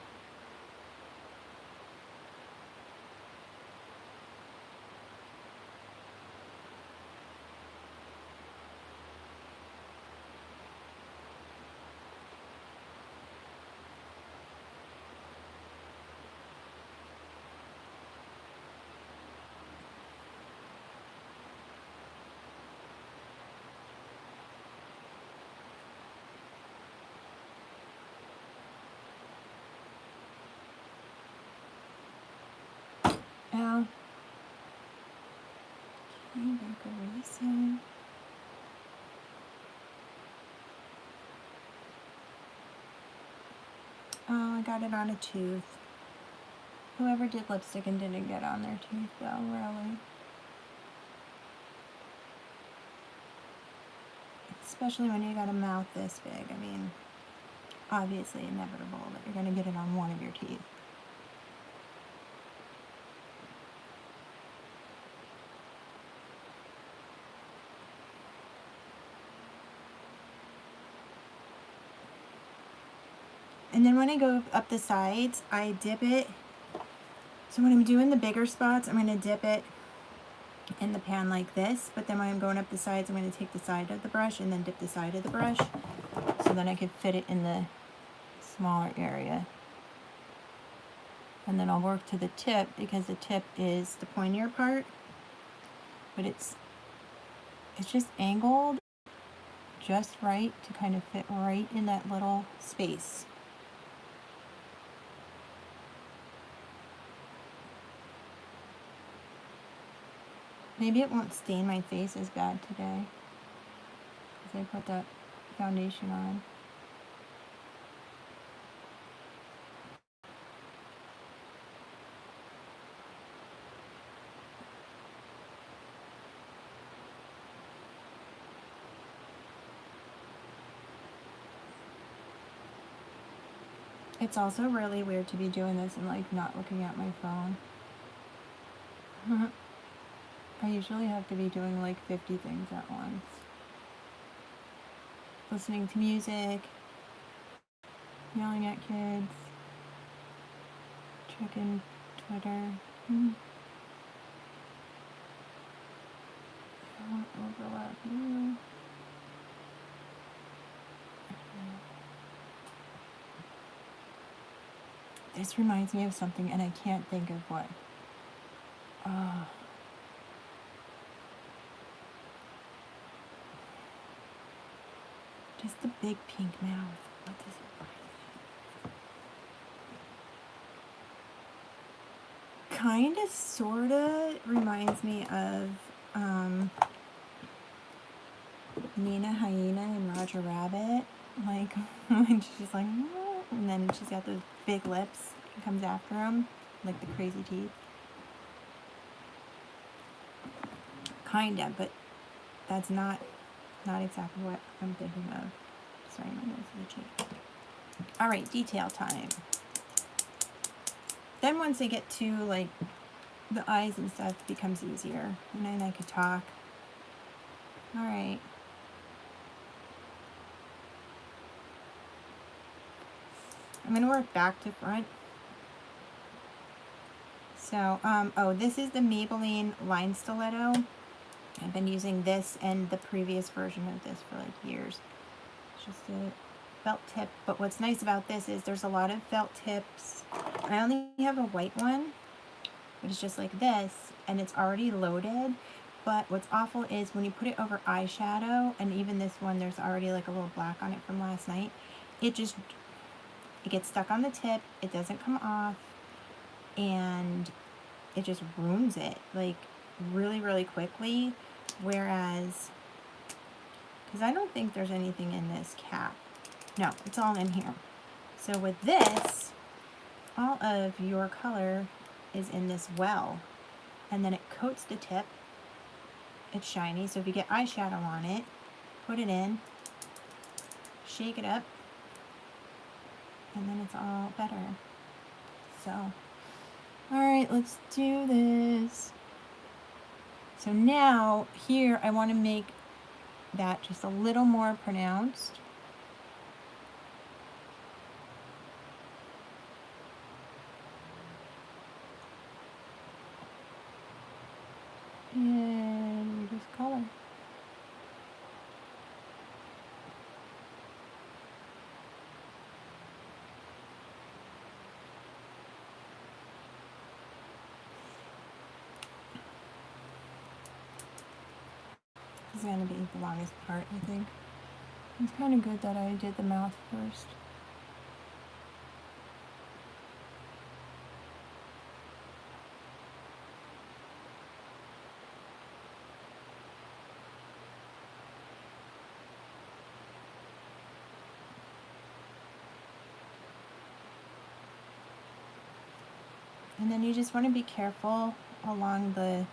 Now, back over this side. Oh, I got it on a tooth. Whoever did lipstick and didn't get on their tooth, though, really. Especially when you got a mouth this big. I mean, obviously inevitable that you're going to get it on one of your teeth. And then when I go up the sides, I dip it. So when I'm doing the bigger spots, I'm going to dip it in the pan like this. But then when I'm going up the sides, I'm going to take the side of the brush and then dip the side of the brush. So then I can fit it in the smaller area. And then I'll work to the tip because the tip is the pointier part. But it's just angled just right to kind of fit right in that little space. Maybe it won't stain my face as bad today because I put that foundation on. It's also really weird to be doing this and like not looking at my phone. I usually have to be doing like 50 things at once. Listening to music, yelling at kids, checking Twitter. I won't overlap you. This reminds me of something and I can't think of what. Just the big pink mouth. What does it remind me? Kinda, sorta reminds me of Nina Hyena and Roger Rabbit. Like, when she's like, and then she's got those big lips and comes after him, like the crazy teeth. Kinda, but that's not exactly what I'm thinking of. Sorry, my nose is itchy. Alright, detail time. Then once they get to like the eyes and stuff, it becomes easier. And then I could talk. Alright. I'm going to work back to front. So, oh, this is the Maybelline Line Stiletto. I've been using this and the previous version of this for like years. It's just a felt tip. But what's nice about this is there's a lot of felt tips. I only have a white one, but it's just like this, and it's already loaded. But what's awful is when you put it over eyeshadow, and even this one, there's already like a little black on it from last night. It gets stuck on the tip. It doesn't come off, and it just ruins it like really, really quickly. Whereas, because I don't think there's anything in this cap. No, it's all in here. So with this, all of your color is in this well, and then it coats the tip. It's shiny, so if you get eyeshadow on it, put it in, shake it up, and then it's all better. So, alright, let's do this. So now, here, I want to make that just a little more pronounced. And just color. This is going to be the longest part, I think. It's kind of good that I did the mouth first. And then you just want to be careful along the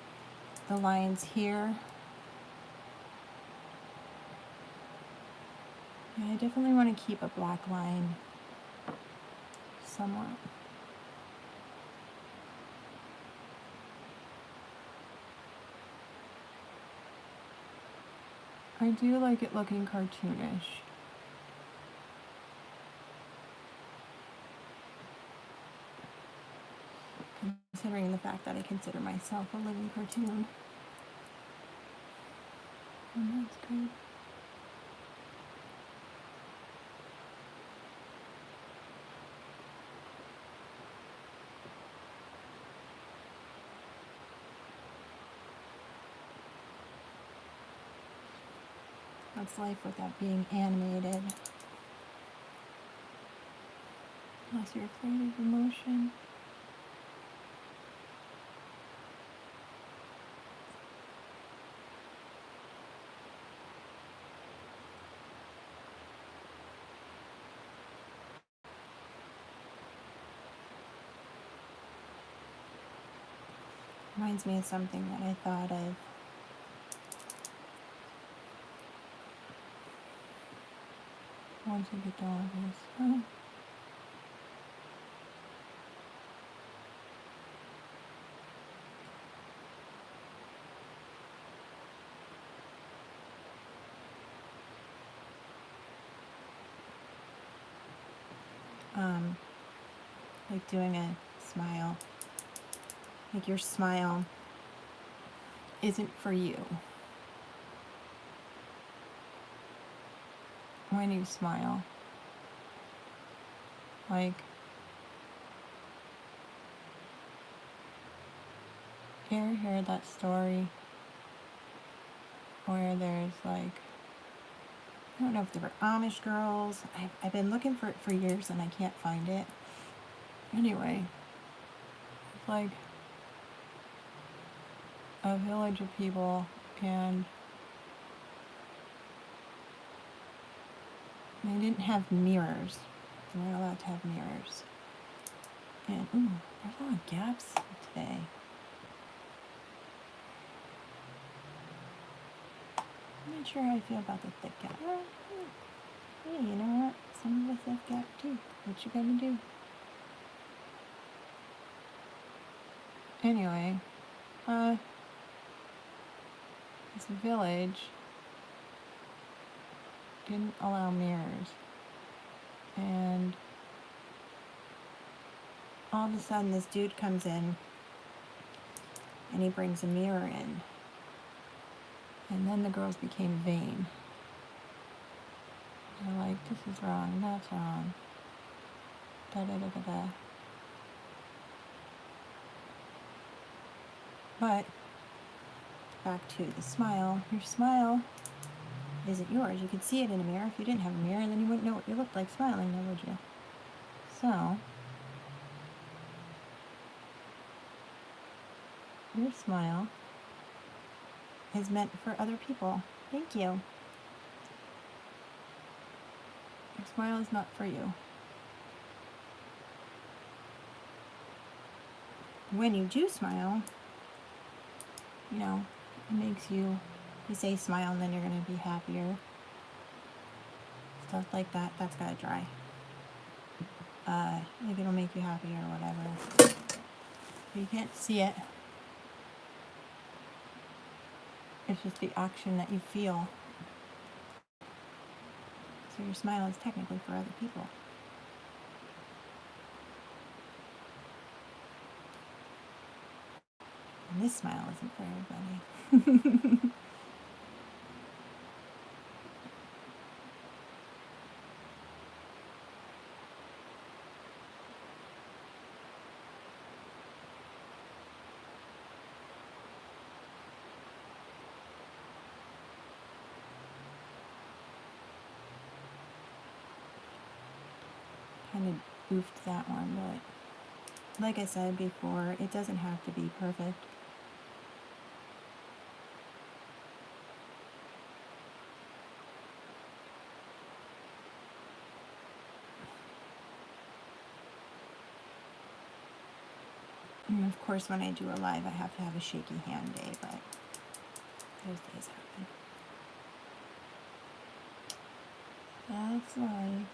lines here. Yeah, I definitely want to keep a black line somewhat. I do like it looking cartoonish. Considering the fact that I consider myself a living cartoon. And that's good. That's life without being animated. Unless you're afraid of emotion. Reminds me of something that I thought of. Once I get done with this. like doing a smile. Like your smile isn't for you. When you smile, like, you ever hear that story where there's like, I don't know if they were Amish girls. I've been looking for it for years and I can't find it. Anyway, it's like a village of people, and they didn't have mirrors. They weren't allowed to have mirrors. And, ooh, there's a lot of gaps today. I'm not sure how I feel about the thick gap. Hey, you know what? Some of us have gap too. What you gonna do? Anyway, this village didn't allow mirrors. And all of a sudden this dude comes in and he brings a mirror in. And then the girls became vain. They're like, this is wrong, that's wrong. Da da da da da. But back to the smile. Your smile isn't yours. You could see it in a mirror. If you didn't have a mirror, then you wouldn't know what you looked like smiling, now would you? So, your smile is meant for other people. Thank you. Your smile is not for you. When you do smile, you know, it makes you say smile and then you're going to be happier. Stuff like that, that's got to dry. Like it'll make you happy or whatever. You can't see it. It's just the action that you feel. So your smile is technically for other people. And this smile isn't for everybody. Kind of goofed that one, but like I said before, it doesn't have to be perfect. And of course, when I do a live, I have to have a shaky hand day, but those days happen. That's life.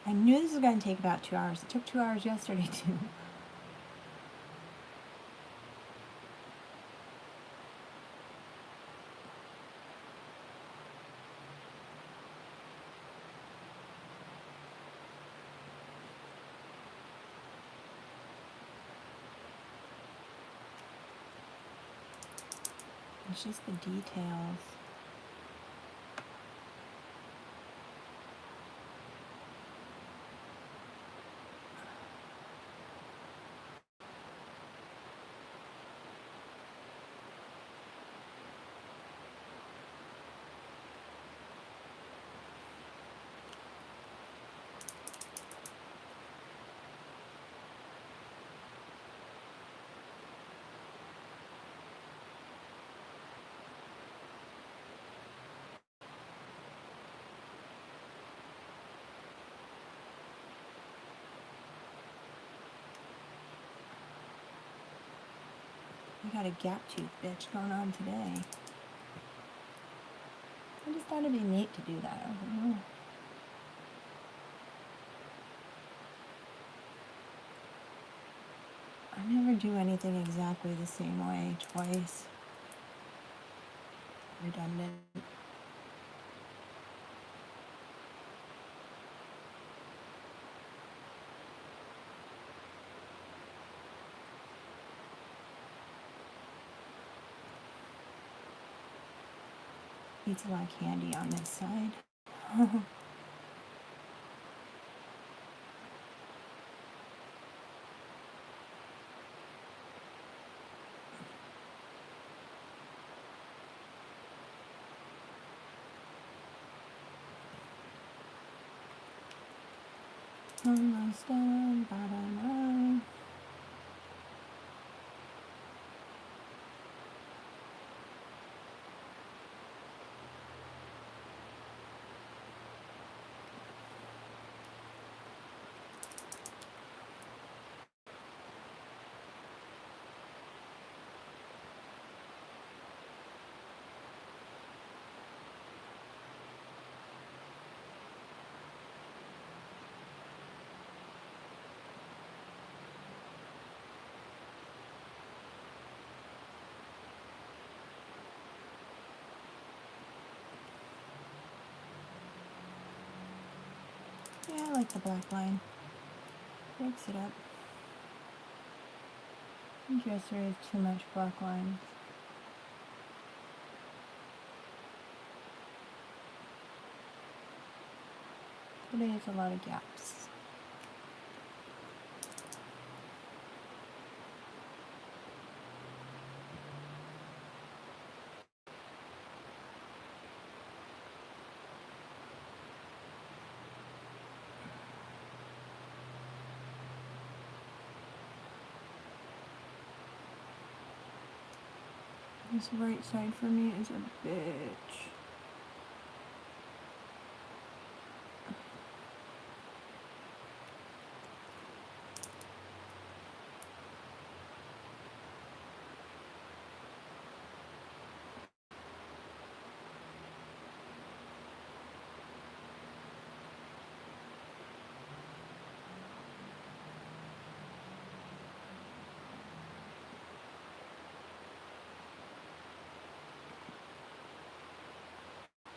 I knew this was going to take about 2 hours. It took 2 hours yesterday, too. It's just the details. We got a gap tooth bitch going on today. I just thought it'd be neat to do that. I was like, oh. never do anything exactly the same way twice. Redundant. Eats a lot of candy on this side. Almost done, bottom line. Yeah, I like the black line. Breaks it up. I think yesterday was too much black lines. Today is a lot of gaps. This right side for me is a bitch.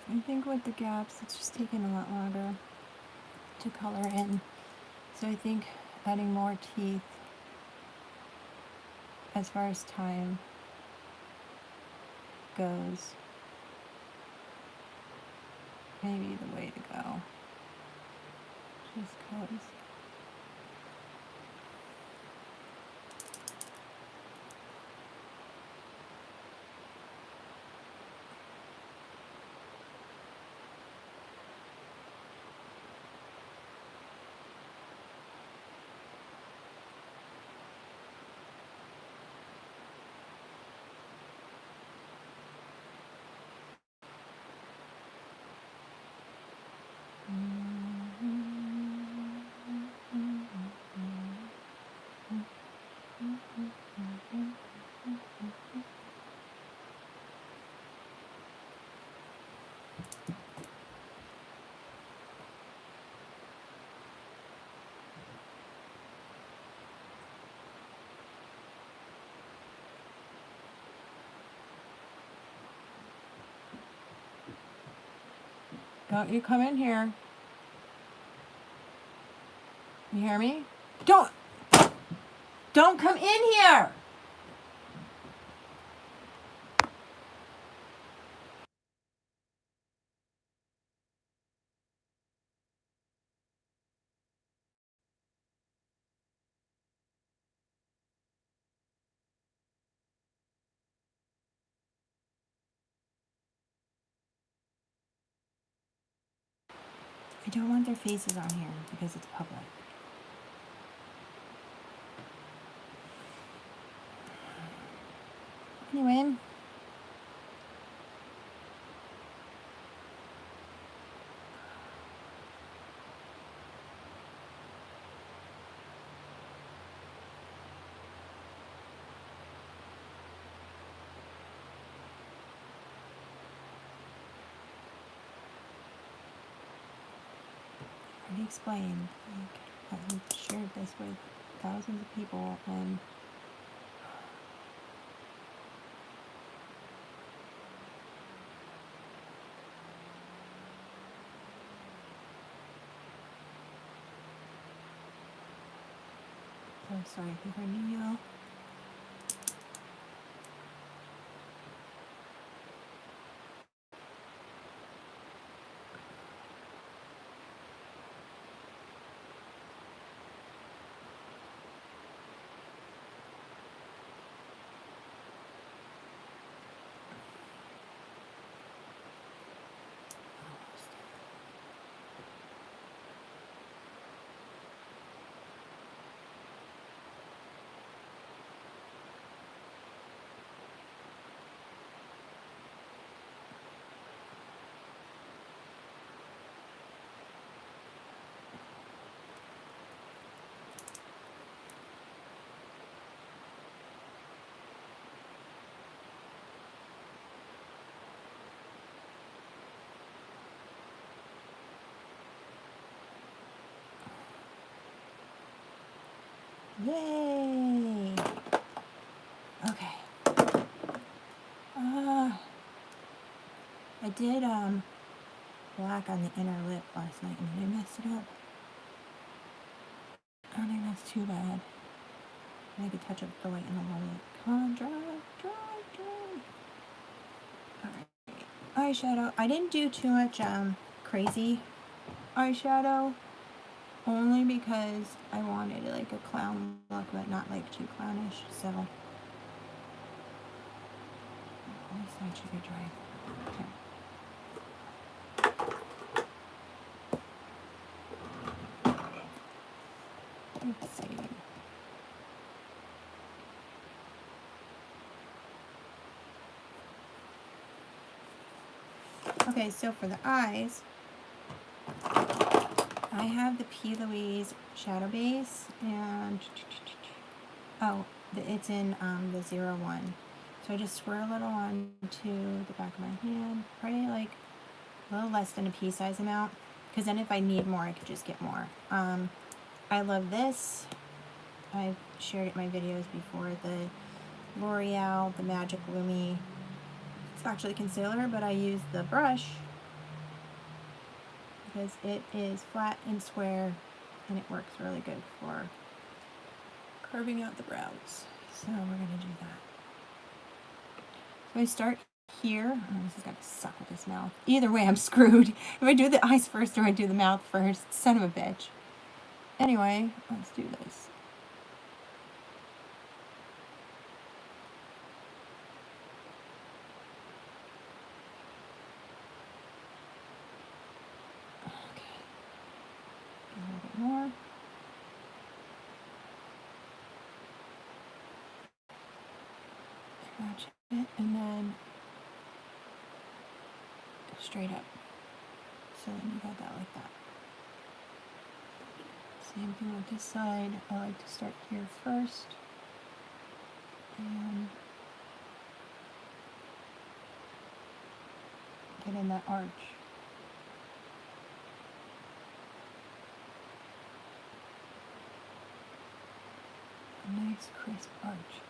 I think with the gaps, it's just taking a lot longer to color in. So I think adding more teeth as far as time goes, maybe the way to go. Just 'cause. Don't you come in here. You hear me? Don't come in here. I don't want their faces on here because it's public. Anyway. I explained, like, I've shared this with thousands of people, and Oh, sorry if you heard me yell. Yay! Okay. I did black on the inner lip last night and I messed it up. I don't think that's too bad. I could touch up the white in a little bit. Come on, dry. Alright. Eyeshadow. I didn't do too much crazy eyeshadow. Only because I wanted like a clown look, but not like too clownish, so this side should be dry. Okay. Let's see. Okay, so for the eyes, I have the P. Louise shadow base, and it's in the 01. So I just swirl a little onto the back of my hand, probably like a little less than a pea size amount, because then if I need more, I could just get more. I love this. I've shared it in my videos before. The L'Oreal, the Magic Lumi. It's actually concealer, but I use the brush because it is flat and square, and it works really good for carving out the brows. So we're going to do that. So I start here. Oh, this is going to suck with this mouth. Either way, I'm screwed. If I do the eyes first or I do the mouth first, son of a bitch. Anyway, let's do this. Okay. A little bit more. Scratch it, and then go straight up. So then you got that like that. Same thing with this side. I like to start here first. And get in that arch. A nice crisp arch.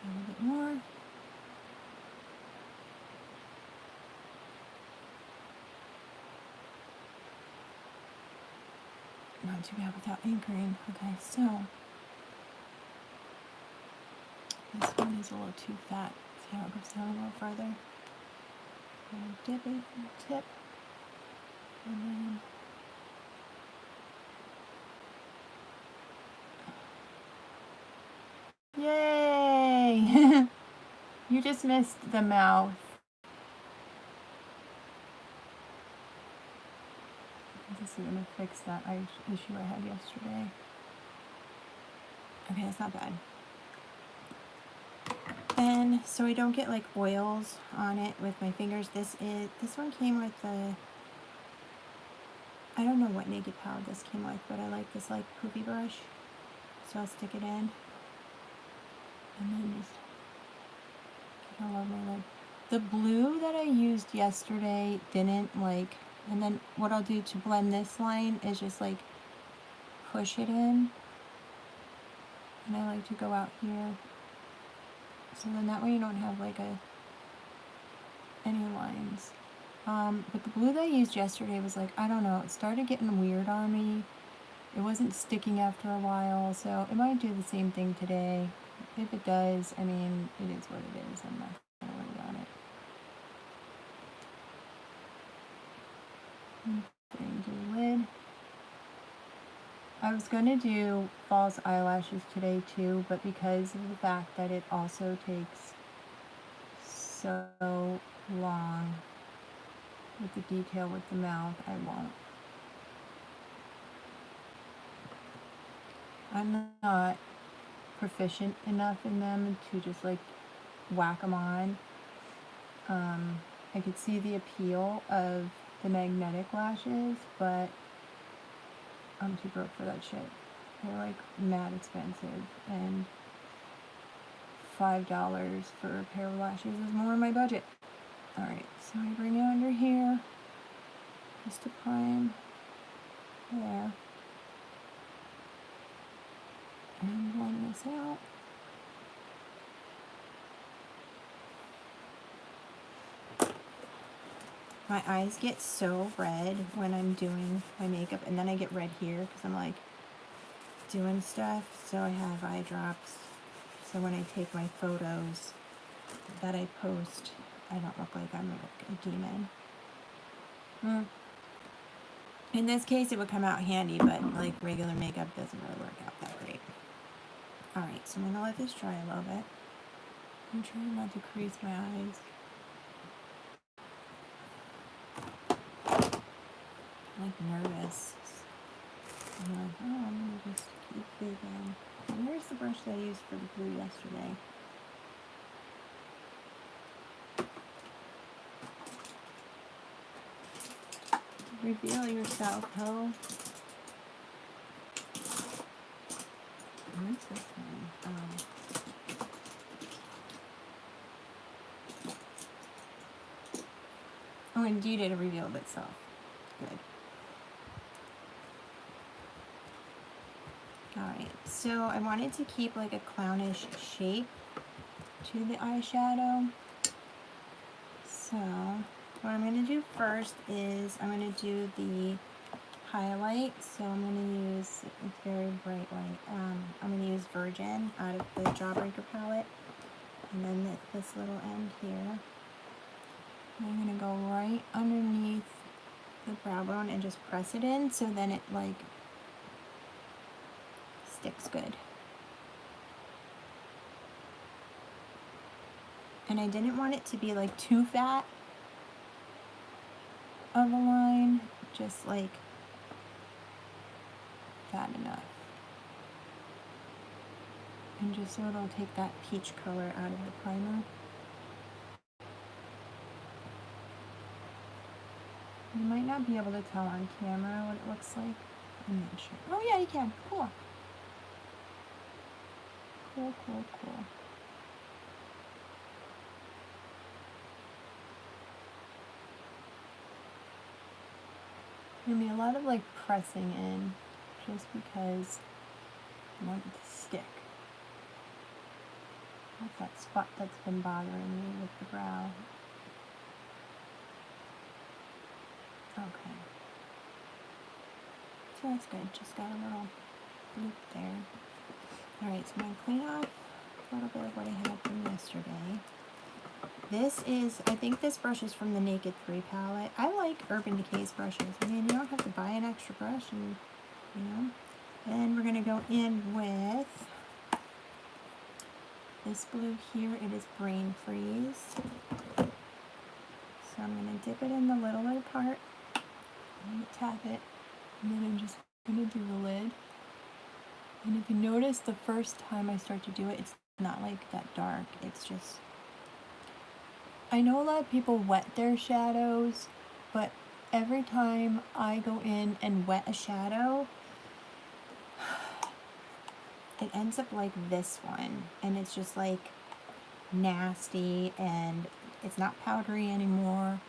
A little bit more. Not too bad without anchoring. Okay, so this one is a little too fat. See how it goes down a little farther? Dip it, tip, and then yay! You just missed the mouth. This is going to fix that issue I had yesterday. Okay, that's not bad. And so I don't get like oils on it with my fingers. This one came with the, I don't know what naked palette this came with, but I like this like poofy brush. So I'll stick it in. And then just get all over my lid. The blue that I used yesterday didn't like, and then what I'll do to blend this line is just like push it in. And I like to go out here. So then that way you don't have like any lines. But the glue that I used yesterday was like, I don't know, it started getting weird on me. It wasn't sticking after a while, so it might do the same thing today. If it does, I mean, it is what it is. I'm not gonna worry about it. Putting the lid. I was gonna do false eyelashes today too, but because of the fact that it also takes so long with the detail with the mouth, I won't. I'm not proficient enough in them to just like whack them on. I could see the appeal of the magnetic lashes, but I'm too broke for that shit. They're like mad expensive, and $5 for a pair of lashes is more in my budget. Alright, so I bring it under here just to prime there and blend this out. My eyes get so red when I'm doing my makeup, and then I get red here because I'm like doing stuff, so I have eye drops, so when I take my photos that I post, I don't look like I'm a demon. In this case, it would come out handy, but like regular makeup doesn't really work out that great. Alright, so I'm gonna let this dry a little bit. I'm trying not to crease my eyes. I'm like nervous. I'm like, oh, I'm gonna just keep digging. And where's the brush that I used for the glue yesterday? Reveal yourself, ho. What's this one? Oh, indeed, it revealed itself. Good. Alright, so I wanted to keep like a clownish shape to the eyeshadow. So what I'm going to do first is I'm going to do the highlight. So I'm going to use, it's very bright white, I'm going to use Virgin out of the Jawbreaker palette. And then this little end here. And I'm going to go right underneath the brow bone and just press it in so then it like sticks good. And I didn't want it to be like too fat of a line, just like fat enough. And just so it'll take that peach color out of the primer. You might not be able to tell on camera what it looks like. I'm not sure. Oh yeah, you can. Cool. Cool, cool, cool. There'll be a lot of like pressing in just because I want it to stick. That's that spot that's been bothering me with the brow. Okay. So that's good. Just got a little loop there. Alright, so I'm going to clean off a little bit of what I had from yesterday. This is, I think this brush is from the Naked 3 palette. I like Urban Decay's brushes. I mean, you don't have to buy an extra brush, and you know. And we're going to go in with this blue here. It is Brain Freeze. So I'm going to dip it in the littler part. I'm going to tap it. And then I'm just going to do the lid. And if you notice, the first time I start to do it, it's not like that dark. It's just... I know a lot of people wet their shadows, but every time I go in and wet a shadow, it ends up like this one. And it's just like nasty, and it's not powdery anymore.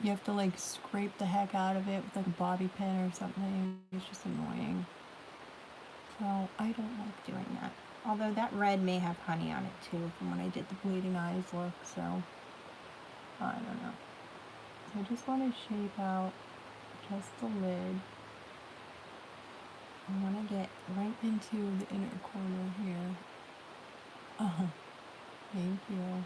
You have to like scrape the heck out of it with like a bobby pin or something. It's just annoying. So I don't like doing that. Although that red may have honey on it too from when I did the bleeding eyes look, so I don't know. I just want to shape out just the lid. I want to get right into the inner corner here. Oh, thank you.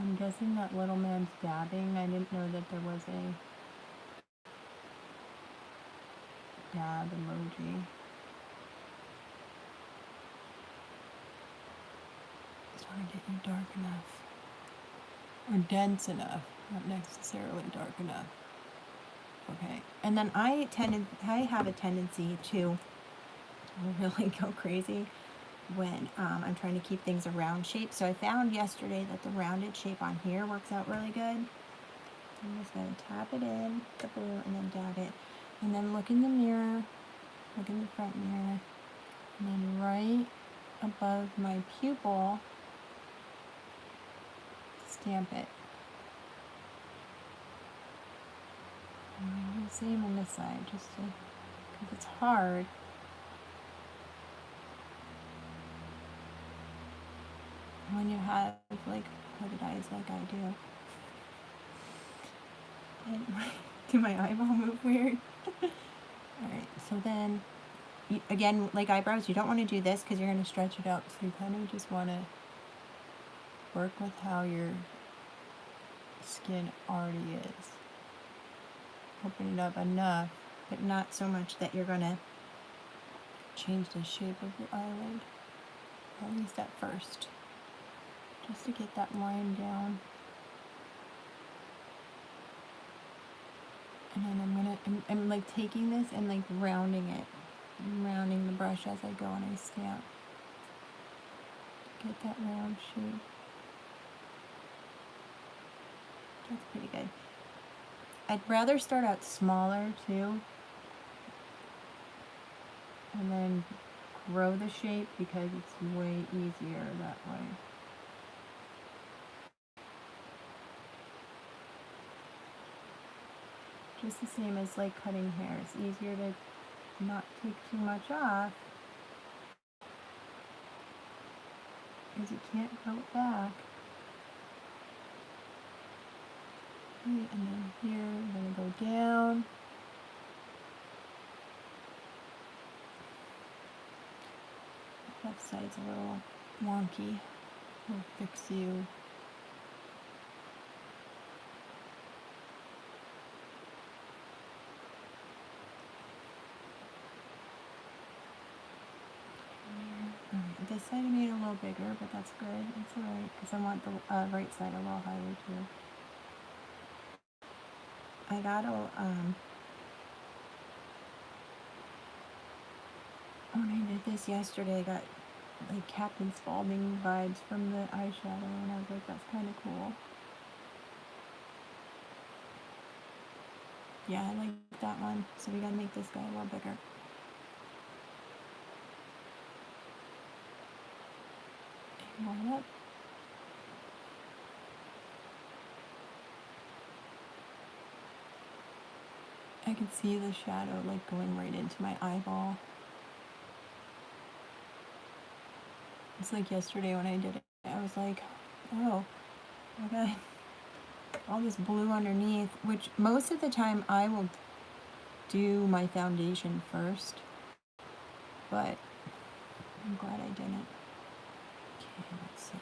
I'm guessing that little man's dabbing. I didn't know that there was a dab emoji. Just want to get you dark enough. Or dense enough. Not necessarily dark enough. Okay. And then I have a tendency to really go crazy when I'm trying to keep things a round shape. So I found yesterday that the rounded shape on here works out really good. I'm just going to tap it in, the blue, and then dab it. And then look in the mirror, look in the front mirror, and then right above my pupil, stamp it. And the same on this side, just to, because it's hard. When you have like hooded eyes like I do. And do my eyeball move weird? Alright, so then, again, like eyebrows, you don't want to do this because you're going to stretch it out. So you kind of just want to work with how your skin already is. Open it up enough, but not so much that you're going to change the shape of your eyelid. At least at first. Just to get that line down. And then I'm like taking this and like rounding it. I'm rounding the brush as I go and I stamp. Get that round shape. That's pretty good. I'd rather start out smaller too. And then grow the shape because it's way easier that way. Just the same as like cutting hair. It's easier to not take too much off because you can't grow it back. Okay, and then here I'm going to go down. Left side's a little wonky. We'll fix you. This side I made a little bigger, but that's good. It's alright, because I want the right side a little higher too. I got a, when I did this yesterday, I got like Captain Spaulding vibes from the eyeshadow, and I was like, that's kind of cool. Yeah, I like that one, so we gotta make this guy a little bigger. Line up. I can see the shadow like going right into my eyeball. It's like yesterday when I did it, I was like, oh, I got all this blue underneath, which most of the time I will do my foundation first, but I'm glad I didn't. Okay, let's see.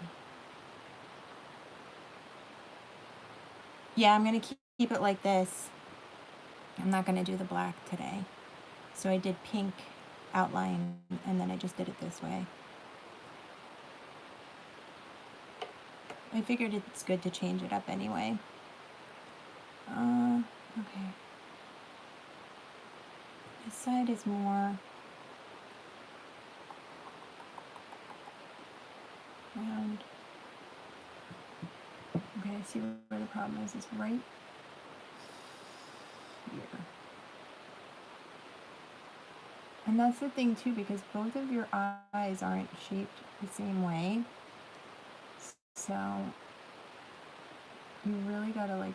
Yeah, I'm going to keep it like this. I'm not going to do the black today. So I did pink outline, and then I just did it this way. I figured it's good to change it up anyway. Okay. This side is more round. Okay, I see where the problem is. It's right here. And that's the thing too, because both of your eyes aren't shaped the same way. So you really gotta like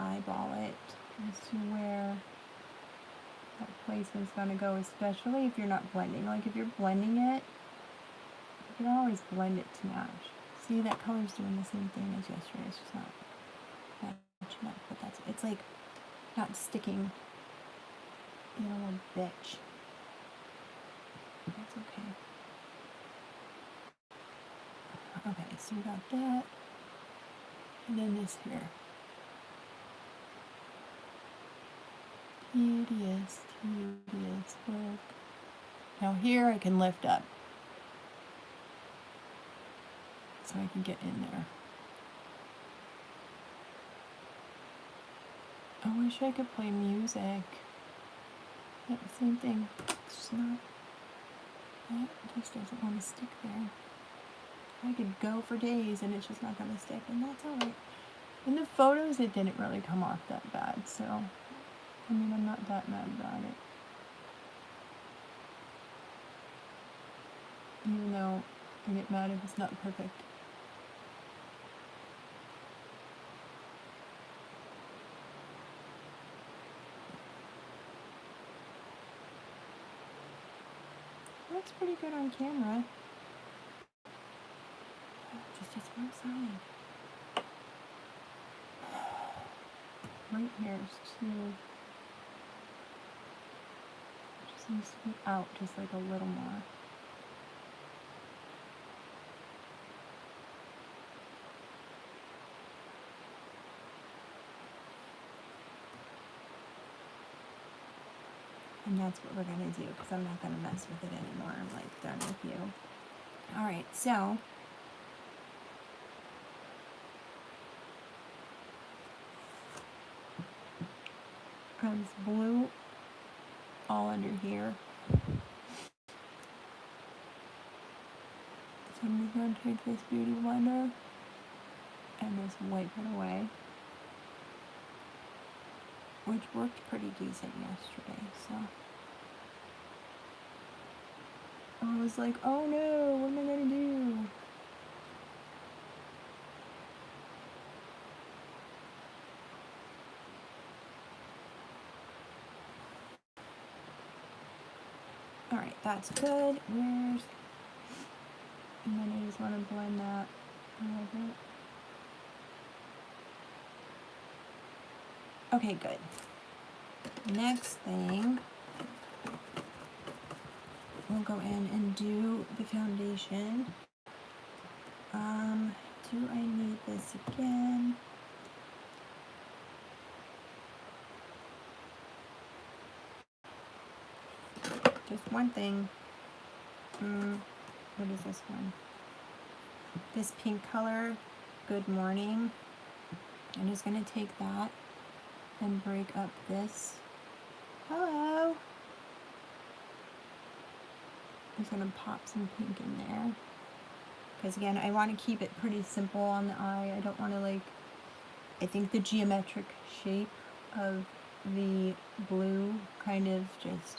eyeball it as to where that placement's going to go, especially if you're not blending. Like if you're blending it, you can always blend it to match. See, that color's doing the same thing as yesterday. It's just not matching up, but it's like not sticking, you know, a bitch. That's okay. Okay, so we got that. And then this here. Tedious work. Now here I can lift up. So I can get in there. I wish I could play music. Yeah, same thing. It's just not. That just doesn't want to stick there. I could go for days and it's just not going to stick, and that's alright. In the photos, it didn't really come off that bad, so I mean, I'm not that mad about it. Even though I get mad if it's not perfect. Looks pretty good on camera. Just one side. Right here is too. Just needs to be out just like a little more. And that's what we're going to do, because I'm not going to mess with it anymore. I'm like done with you. Alright, so this blue all under here. So I'm just going to take this beauty blender and just wipe it away. Which worked pretty decent yesterday, so. I was like, oh no, what am I gonna do? Alright, that's good. And then I just want to blend that a little bit. Okay, good. Next thing, we'll go in and do the foundation. Do I need this again? Just one thing. What is this one? This pink color, Good Morning. I'm just going to take that and break up this. Hello! I'm just going to pop some pink in there. Because again, I want to keep it pretty simple on the eye. I don't want to like, I think the geometric shape of the blue kind of just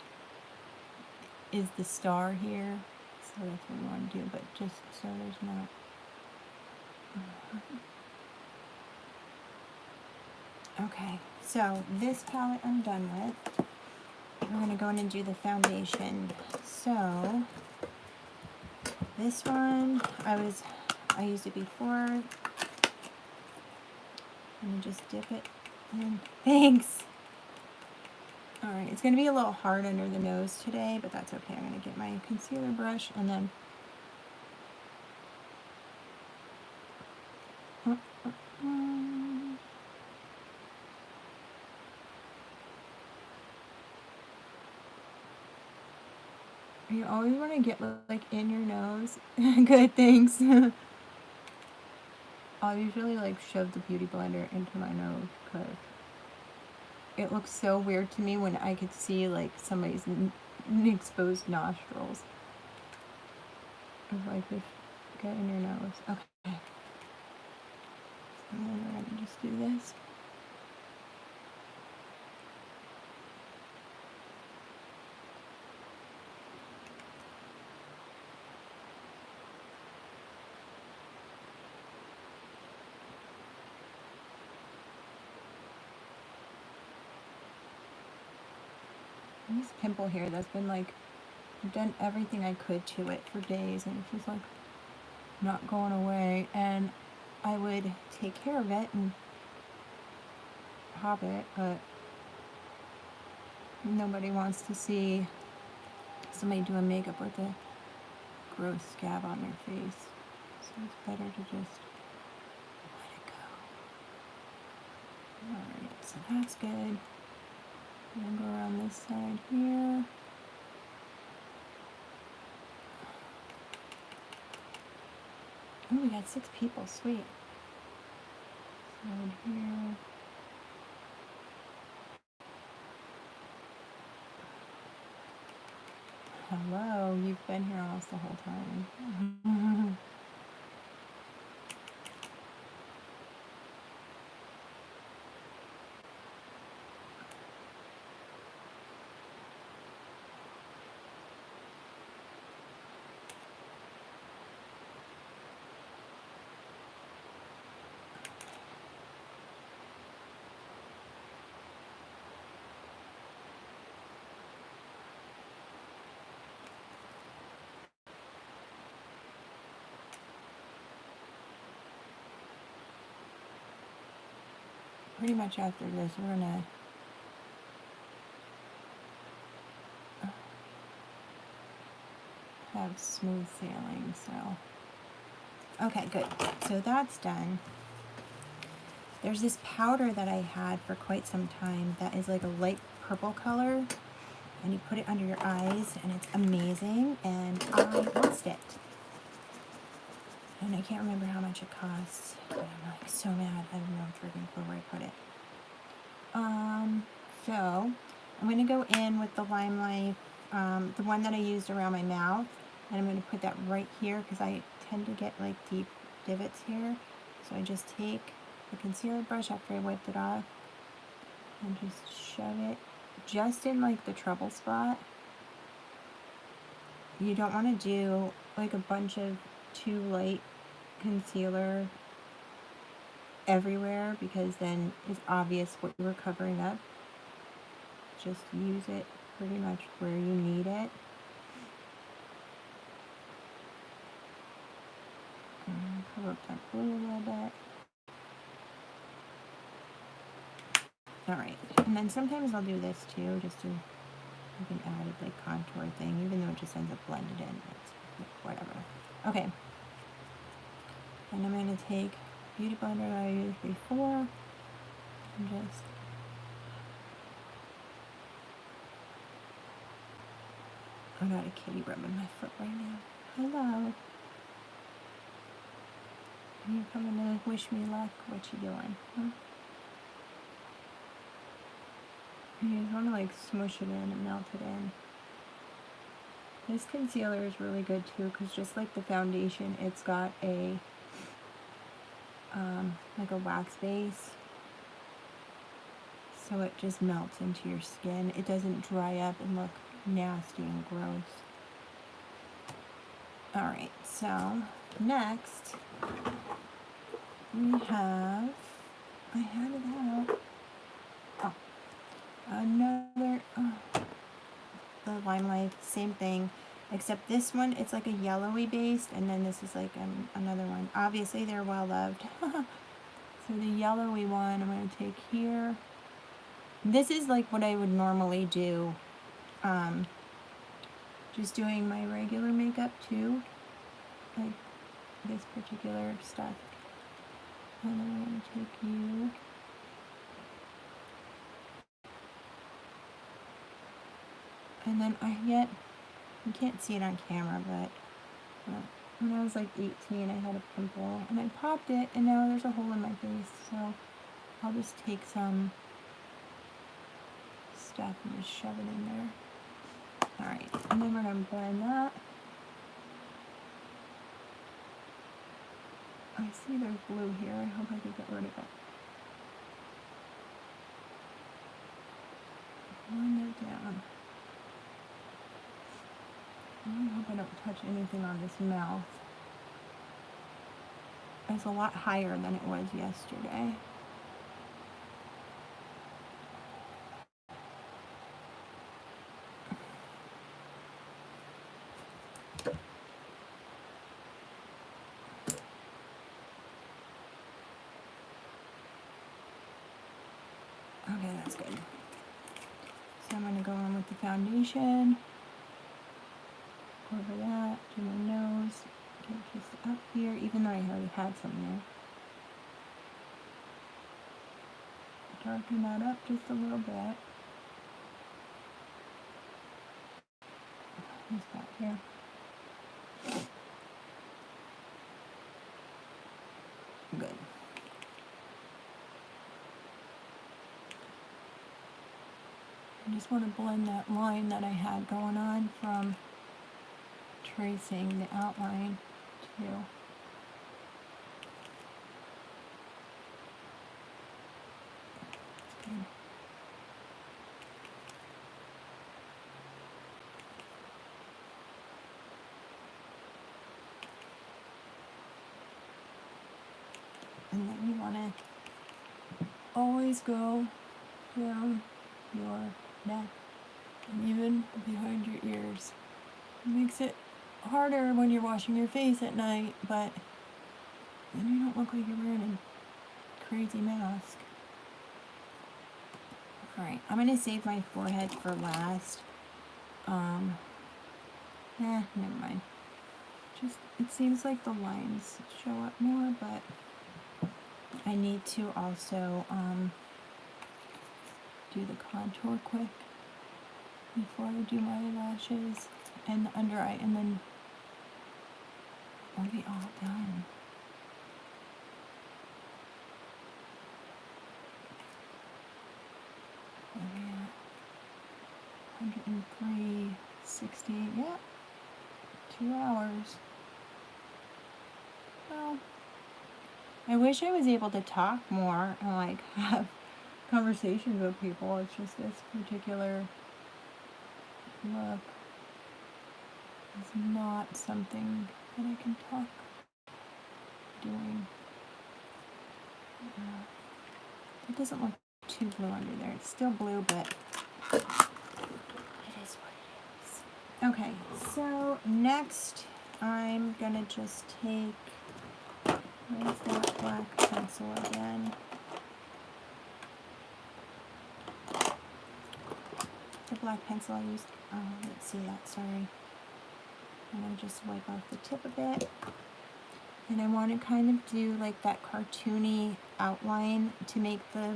is the star here. So that's what we want to do, but just so there's not. Okay, so this palette I'm done with. We're going to go in and do the foundation. So this one, I used it before. Let me just dip it in. Thanks! Alright, it's going to be a little hard under the nose today, but that's okay. I'm going to get my concealer brush and then you always want to get like in your nose. Good, thanks. I'll usually like shove the beauty blender into my nose because it looks so weird to me when I could see like somebody's exposed nostrils. It's like just get in your nose. Okay. So then we're gonna just do this. This pimple here that's been like, I've done everything I could to it for days and it's just like not going away. And I would take care of it and pop it, but nobody wants to see somebody doing makeup with a gross scab on their face. So it's better to just let it go. Alright, so that's good. I'm gonna go around this side here. Oh, we got 6 people, sweet. Side here. Hello, you've been here almost the whole time. Pretty much after this, we're gonna have smooth sailing, so. Okay, good. So that's done. There's this powder that I had for quite some time that is like a light purple color, and you put it under your eyes, and it's amazing, and I lost it. And I can't remember how much it costs. I'm like so mad. I don't know freaking clue where I put it. So I'm going to go in with the Limelight, the one that I used around my mouth, and I'm going to put that right here because I tend to get like deep divots here. So I just take the concealer brush after I wiped it off and just shove it just in like the trouble spot. You don't want to do like a bunch of too light concealer everywhere because then it's obvious what you were covering up. Just use it pretty much where you need it. And cover up that blue a little bit. Alright, and then sometimes I'll do this too, just to like an added like contour thing, even though it just ends up blended in. It's whatever. Okay. And I'm going to take Beauty Blender that I used before and just I got a kitty rubbing my foot right now. Hello. You coming to wish me luck? What you doing? Huh? You just want to like smush it in and melt it in. This concealer is really good too because just like the foundation, it's got a like a wax base. So it just melts into your skin. It doesn't dry up and look nasty and gross. Alright, so next we have, I had it out. Oh, another, the Limelight, same thing, except this one, it's like a yellowy base, and then this is like another one. Obviously, they're well loved. So the yellowy one, I'm going to take here. This is like what I would normally do, just doing my regular makeup too, like this particular stuff. And then I'm going to take you. And then you can't see it on camera, but when I was like 18, I had a pimple, and I popped it, and now there's a hole in my face, so I'll just take some stuff and just shove it in there. Alright, and then we're going to blend that. I see there's blue here. I hope I can get rid of it. Blend it down. I hope I don't touch anything on this mouth. It's a lot higher than it was yesterday. That's good. So I'm going to go on with the foundation. Over that, to my nose. Get just up here, even though I already had some there. Darken that up just a little bit. This back here. Good. I just want to blend that line that I had going on from tracing the outline too. Okay. And then you want to always go down your neck and even behind your ears. It makes it harder when you're washing your face at night, but then you don't look like you're wearing a crazy mask. Alright, I'm going to save my forehead for last. Never mind. Just, it seems like the lines show up more, but I need to also do the contour quick before I do my lashes and the under eye, and then I'll be all done. Oh yeah, 103.60, yeah, 2 hours. Well, I wish I was able to talk more and like have conversations with people. It's just this particular look is not something that I can talk doing. It doesn't look too blue under there. It's still blue, but it is what it is. Okay, so next I'm gonna just take, where's that black pencil again? The black pencil I used, oh, let's see that, sorry. I'm gonna just wipe off the tip a bit. And I want to kind of do like that cartoony outline to make the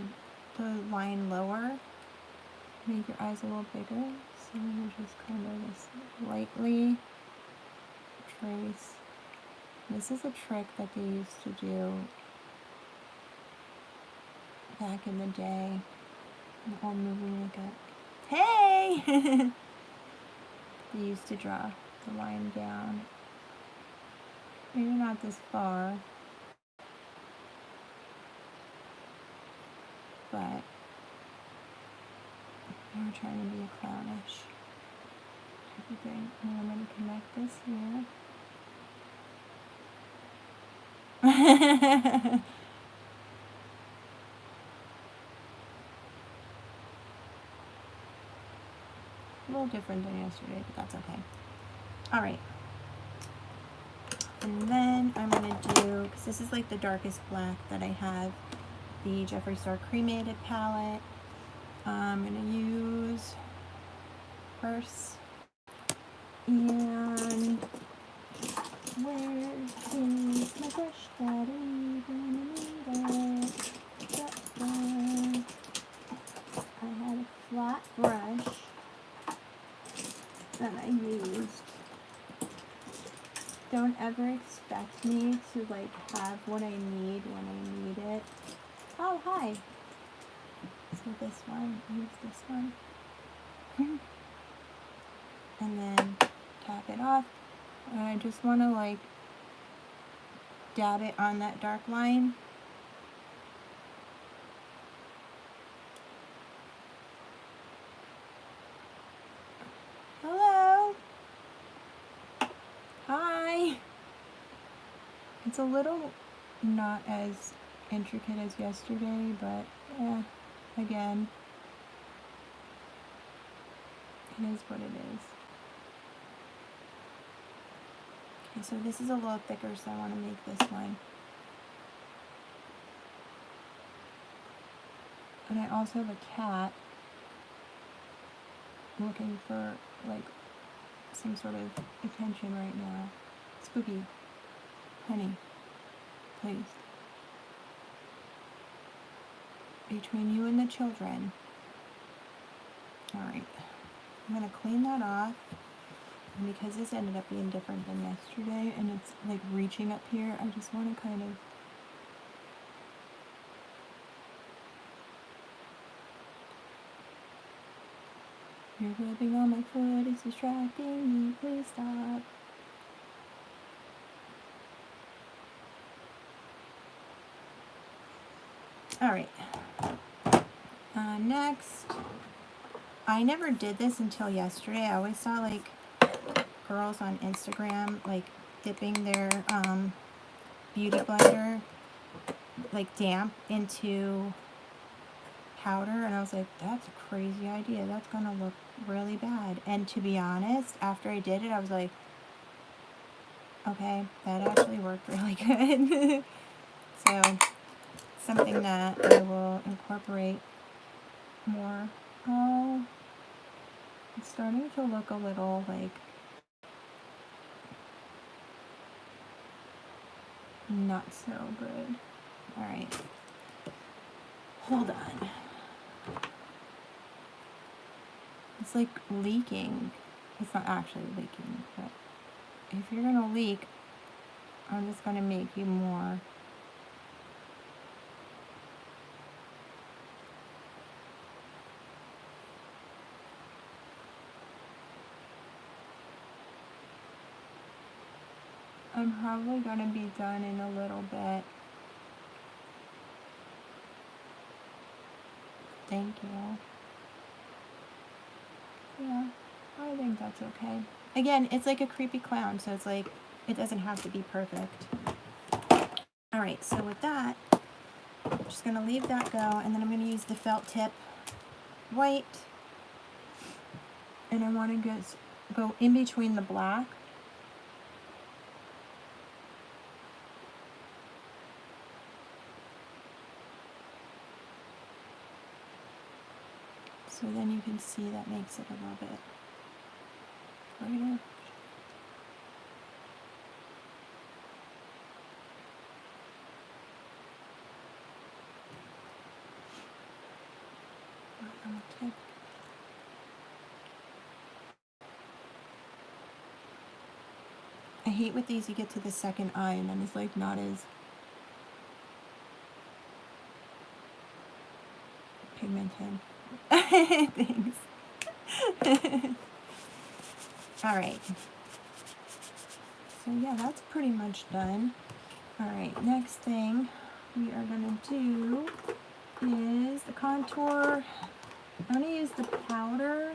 line lower. Make your eyes a little bigger. So you just kind of just lightly trace. This is a trick that they used to do back in the day. An old movie makeup. Hey! They used to draw the line down. Maybe not this far, but we're trying to be a clownish type of thing. And I'm going to connect this here. A little different than yesterday, but that's okay. Alright. And then I'm going to do, because this is like the darkest black that I have, the Jeffree Star Cremated palette. I'm going to use first. And where is my brush, Daddy? I had a flat brush that I used. Don't ever expect me to like have what I need when I need it. Oh, hi. So this one, use this one. And then tap it off. And I just want to like dab it on that dark line. Hello. Hi. It's a little not as intricate as yesterday, but again, it is what it is. Okay, so this is a little thicker, so I want to make this one And I also have a cat looking for, like, some sort of attention right now. Spooky. Honey. Please. Between you and the children. Alright. I'm going to clean that off. And because this ended up being different than yesterday, and it's, like, reaching up here, I just want to kind of... You're rubbing on my foot, it's distracting me, please stop. Alright. Next, I never did this until yesterday. I always saw, like, girls on Instagram, like, dipping their beauty blender, like, damp into powder, and I was like, that's a crazy idea. That's gonna look really bad. And to be honest, after I did it, I was like, okay, that actually worked really good. So, something that I will incorporate more. Oh, it's starting to look a little like not so good. Alright. Hold on. It's like leaking. It's not actually leaking, but if you're gonna leak, I'm just gonna make you more. I'm probably gonna be done in a little bit. Thank you. Yeah, I think that's okay. Again, it's like a creepy clown, so it's like, it doesn't have to be perfect. Alright, so with that, I'm just going to leave that go, and then I'm going to use the felt tip white, and I want to go in between the black. So then you can see that makes it a little bit brighter. I hate with these, you get to the second eye and then it's like not as pigmented. Thanks. Alright. So yeah, that's pretty much done. Alright, next thing we are going to do is the contour. I'm going to use the powder.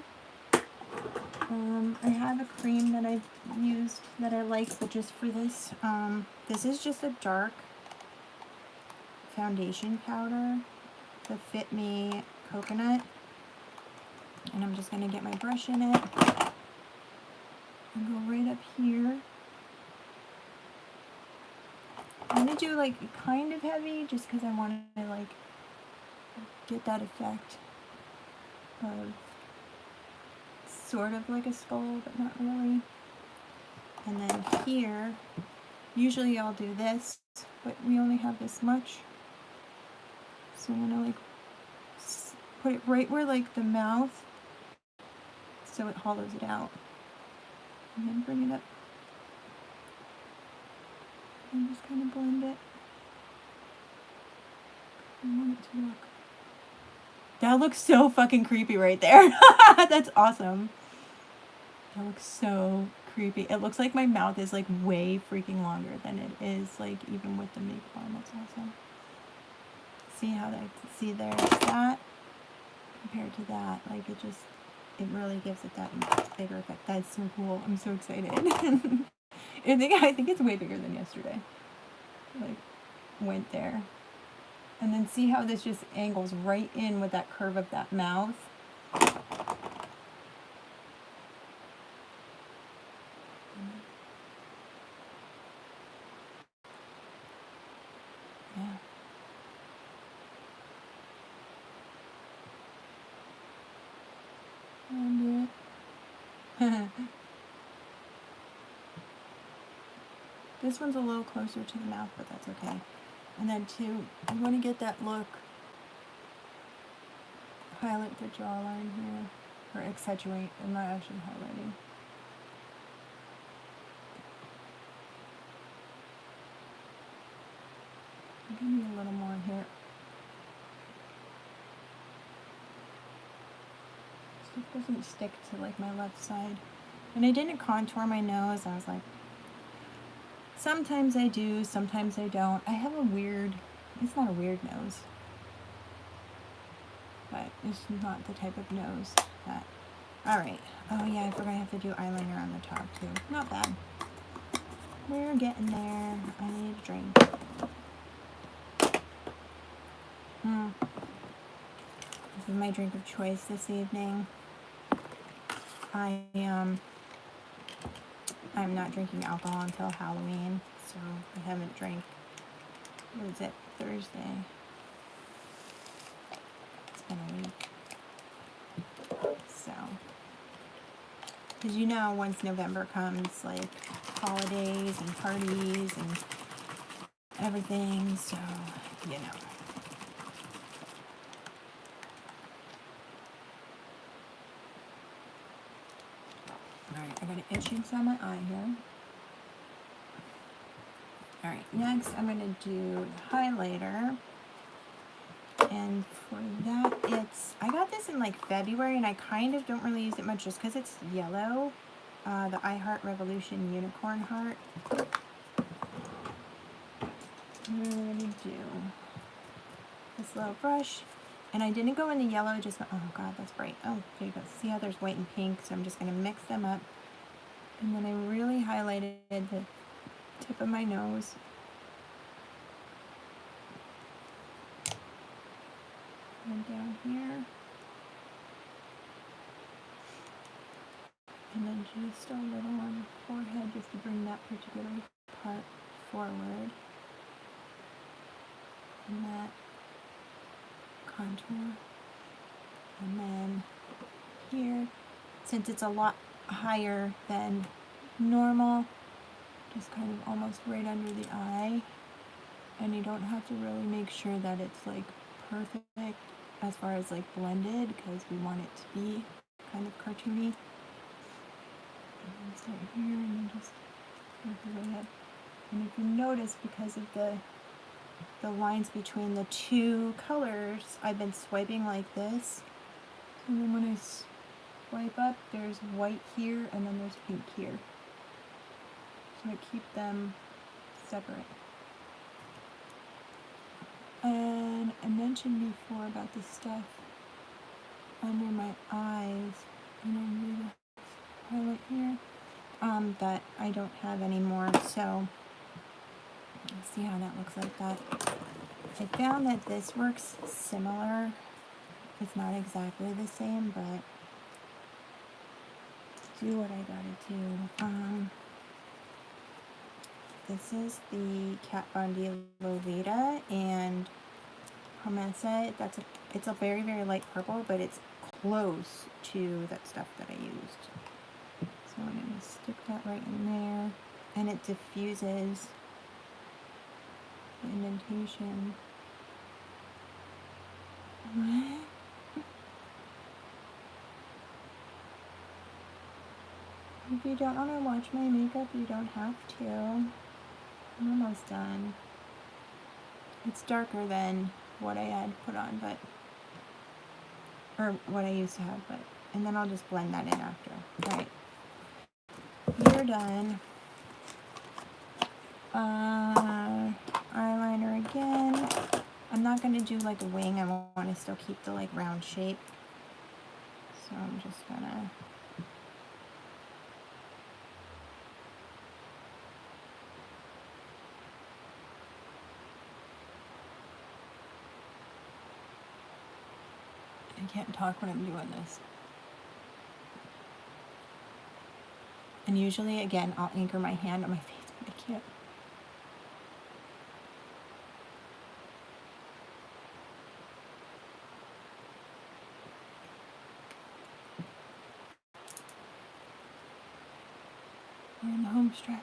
I have a cream that I've used that I like, but just for this, this is just a dark foundation powder, the Fit Me Coconut, and I'm just going to get my brush in it and go right up here. I'm going to do like kind of heavy just because I want to like get that effect of sort of like a skull, but not really. And then here, usually I'll do this, but we only have this much. So I'm gonna like put it right where like the mouth, so it hollows it out. And then bring it up and just kind of blend it. I want it to look. That looks so fucking creepy right there. That's awesome. That looks so creepy. It looks like my mouth is like way freaking longer than it is like even with the makeup on. That's awesome. See how that, see there's that compared to that. Like it really gives it that bigger effect. That's so cool. I'm so excited. I think it's way bigger than yesterday. Like went there. And then see how this just angles right in with that curve of that mouth. Yeah. This one's a little closer to the mouth, but that's okay. And then two, I want to get that look. Highlight the jawline here, or accentuate. I'm not actually highlighting. Give me a little more here. So it doesn't stick to like my left side. And I didn't contour my nose. I was like, sometimes I do, sometimes I don't. I have a weird, it's not a weird nose, but it's not the type of nose that, all right. Oh yeah, I forgot I have to do eyeliner on the top too. Not bad. We're getting there. I need a drink. This is my drink of choice this evening. I'm not drinking alcohol until Halloween, so I haven't drank, what is it, Thursday? It's been a week. So, because you know, once November comes, like holidays and parties and everything, so, you know. Alright, I got an itch inside my eye here. Alright, next I'm going to do the highlighter. And for that, I got this in like February, and I kind of don't really use it much just because it's yellow. The I Heart Revolution Unicorn Heart. I'm going to do this little brush. And I didn't go in the yellow, just, oh god, that's bright. Oh, there you go. See how there's white and pink? So I'm just going to mix them up. And then I really highlighted the tip of my nose. And down here. And then just a little on the forehead just to bring that particular part forward. And that contour. And then here, since it's a lot higher than normal, just kind of almost right under the eye. And you don't have to really make sure that it's like perfect as far as like blended, because we want it to be kind of cartoony. And start here and then just work your way up. And if you notice, because of the lines between the two colors, I've been swiping like this. And then when I swipe up, there's white here and then there's pink here. So I keep them separate. And I mentioned before about the stuff under my eyes, and under the highlight here, that I don't have anymore. So let's see how that looks like that. I found that this works similar. It's not exactly the same, but do what I gotta do. This is the Kat Von D Lolita and Promessa. It's a very, very light purple, but it's close to that stuff that I used. So I'm going to stick that right in there, and it diffuses the indentation. If you don't want to watch my makeup, you don't have to. I'm almost done. It's darker than what I had put on, but, or what I used to have, but, and then I'll just blend that in after. Alright. You're done. Eyeliner again. I'm not going to do like a wing. I want to still keep the like round shape. So I'm just going to I can't talk when I'm doing this. And usually, again, I'll anchor my hand on my face, but I can't. We're in the home stretch.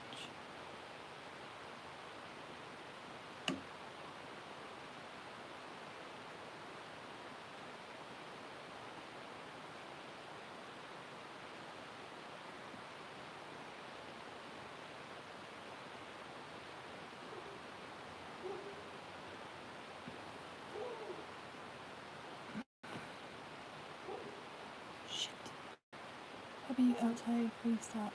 Shit. Hubby outside, please stop.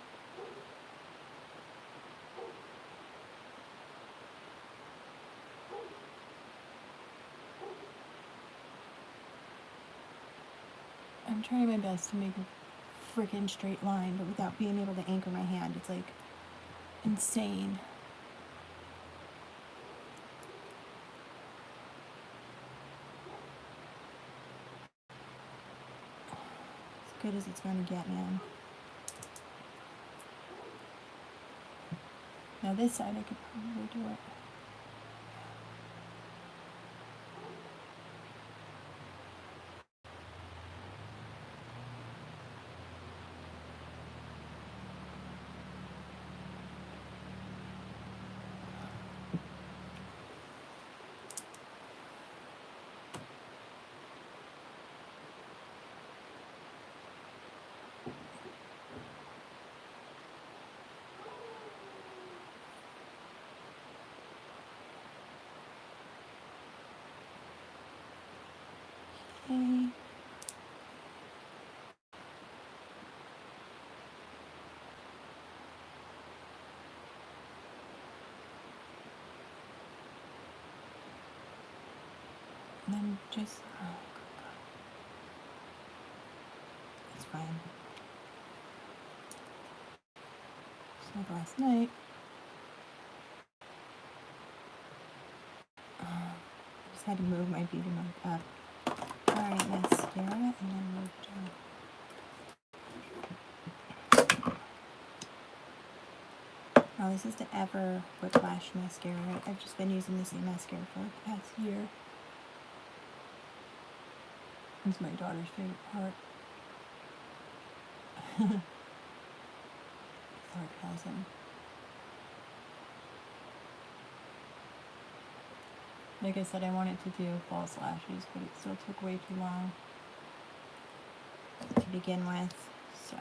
I'm trying my best to make a freaking straight line, but without being able to anchor my hand, it's like insane. As good as it's gonna get, man. Now this side I could probably do it. Okay. And then just, oh, it's fine. Just like last night. Just had to move my beauty mark up. Alright, mascara, and then move down. Oh, this is the Ever Whiplash mascara. I've just been using the same mascara for like the past year. It's my daughter's favorite part. Sarcasm. Like I said, I wanted to do false lashes, but it still took way too long to begin with, so.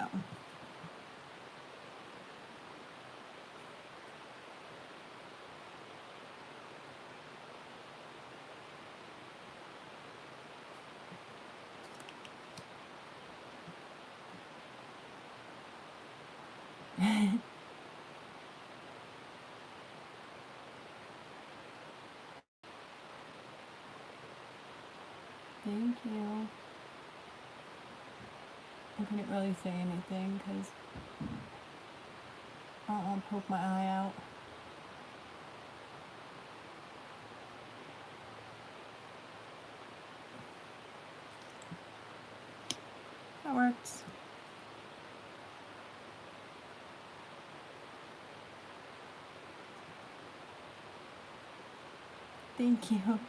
Thank you. I couldn't really say anything because I don't want to poke my eye out. That works. Thank you.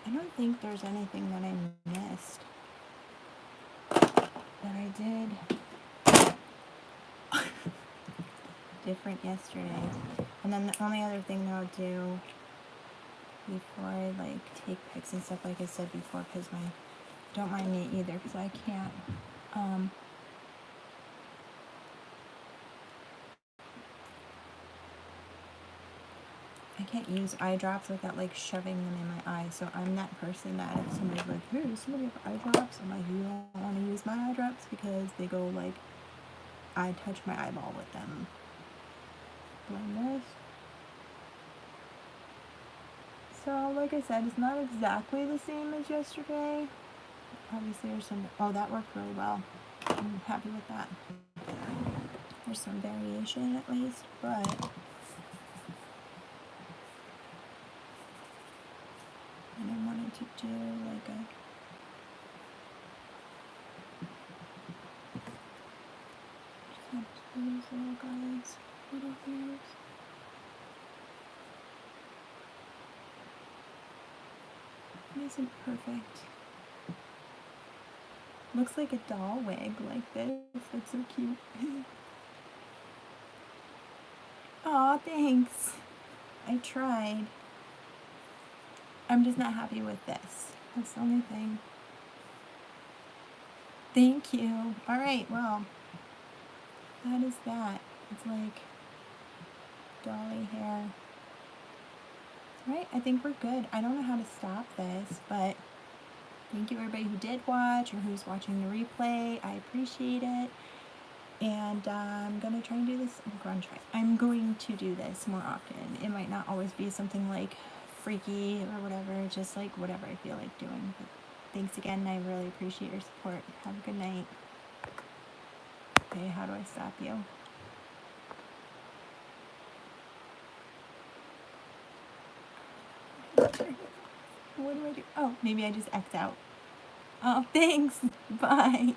I don't think there's anything that I missed that I did different yesterday. And then the only other thing that I'll do before I like take pics and stuff, like I said before, because don't mind me either, because I can't use eye drops without like shoving them in my eye. So I'm that person that if somebody's like, hey, does somebody have eye drops? I'm like, you don't want to use my eye drops because they go like, I touch my eyeball with them. Blend this. So like I said, it's not exactly the same as yesterday. Obviously there's some, oh, that worked really well. I'm happy with that. There's some variation at least, but and I wanted to do like a these little guys, little hairs. It isn't perfect. Looks like a doll wig like this. That's so cute. Aw, thanks. I tried. I'm just not happy with this. That's the only thing. Thank you. Alright, well, that is that. It's like dolly hair. Alright, I think we're good. I don't know how to stop this, but thank you everybody who did watch or who's watching the replay. I appreciate it. And I'm going to try and do this. I'm going to do this more often. It might not always be something like freaky or whatever, just like whatever I feel like doing. But thanks again. I really appreciate your support. Have a good night. Okay, how do I stop you? What do I do? Oh, maybe I just X out. Oh, thanks. Bye.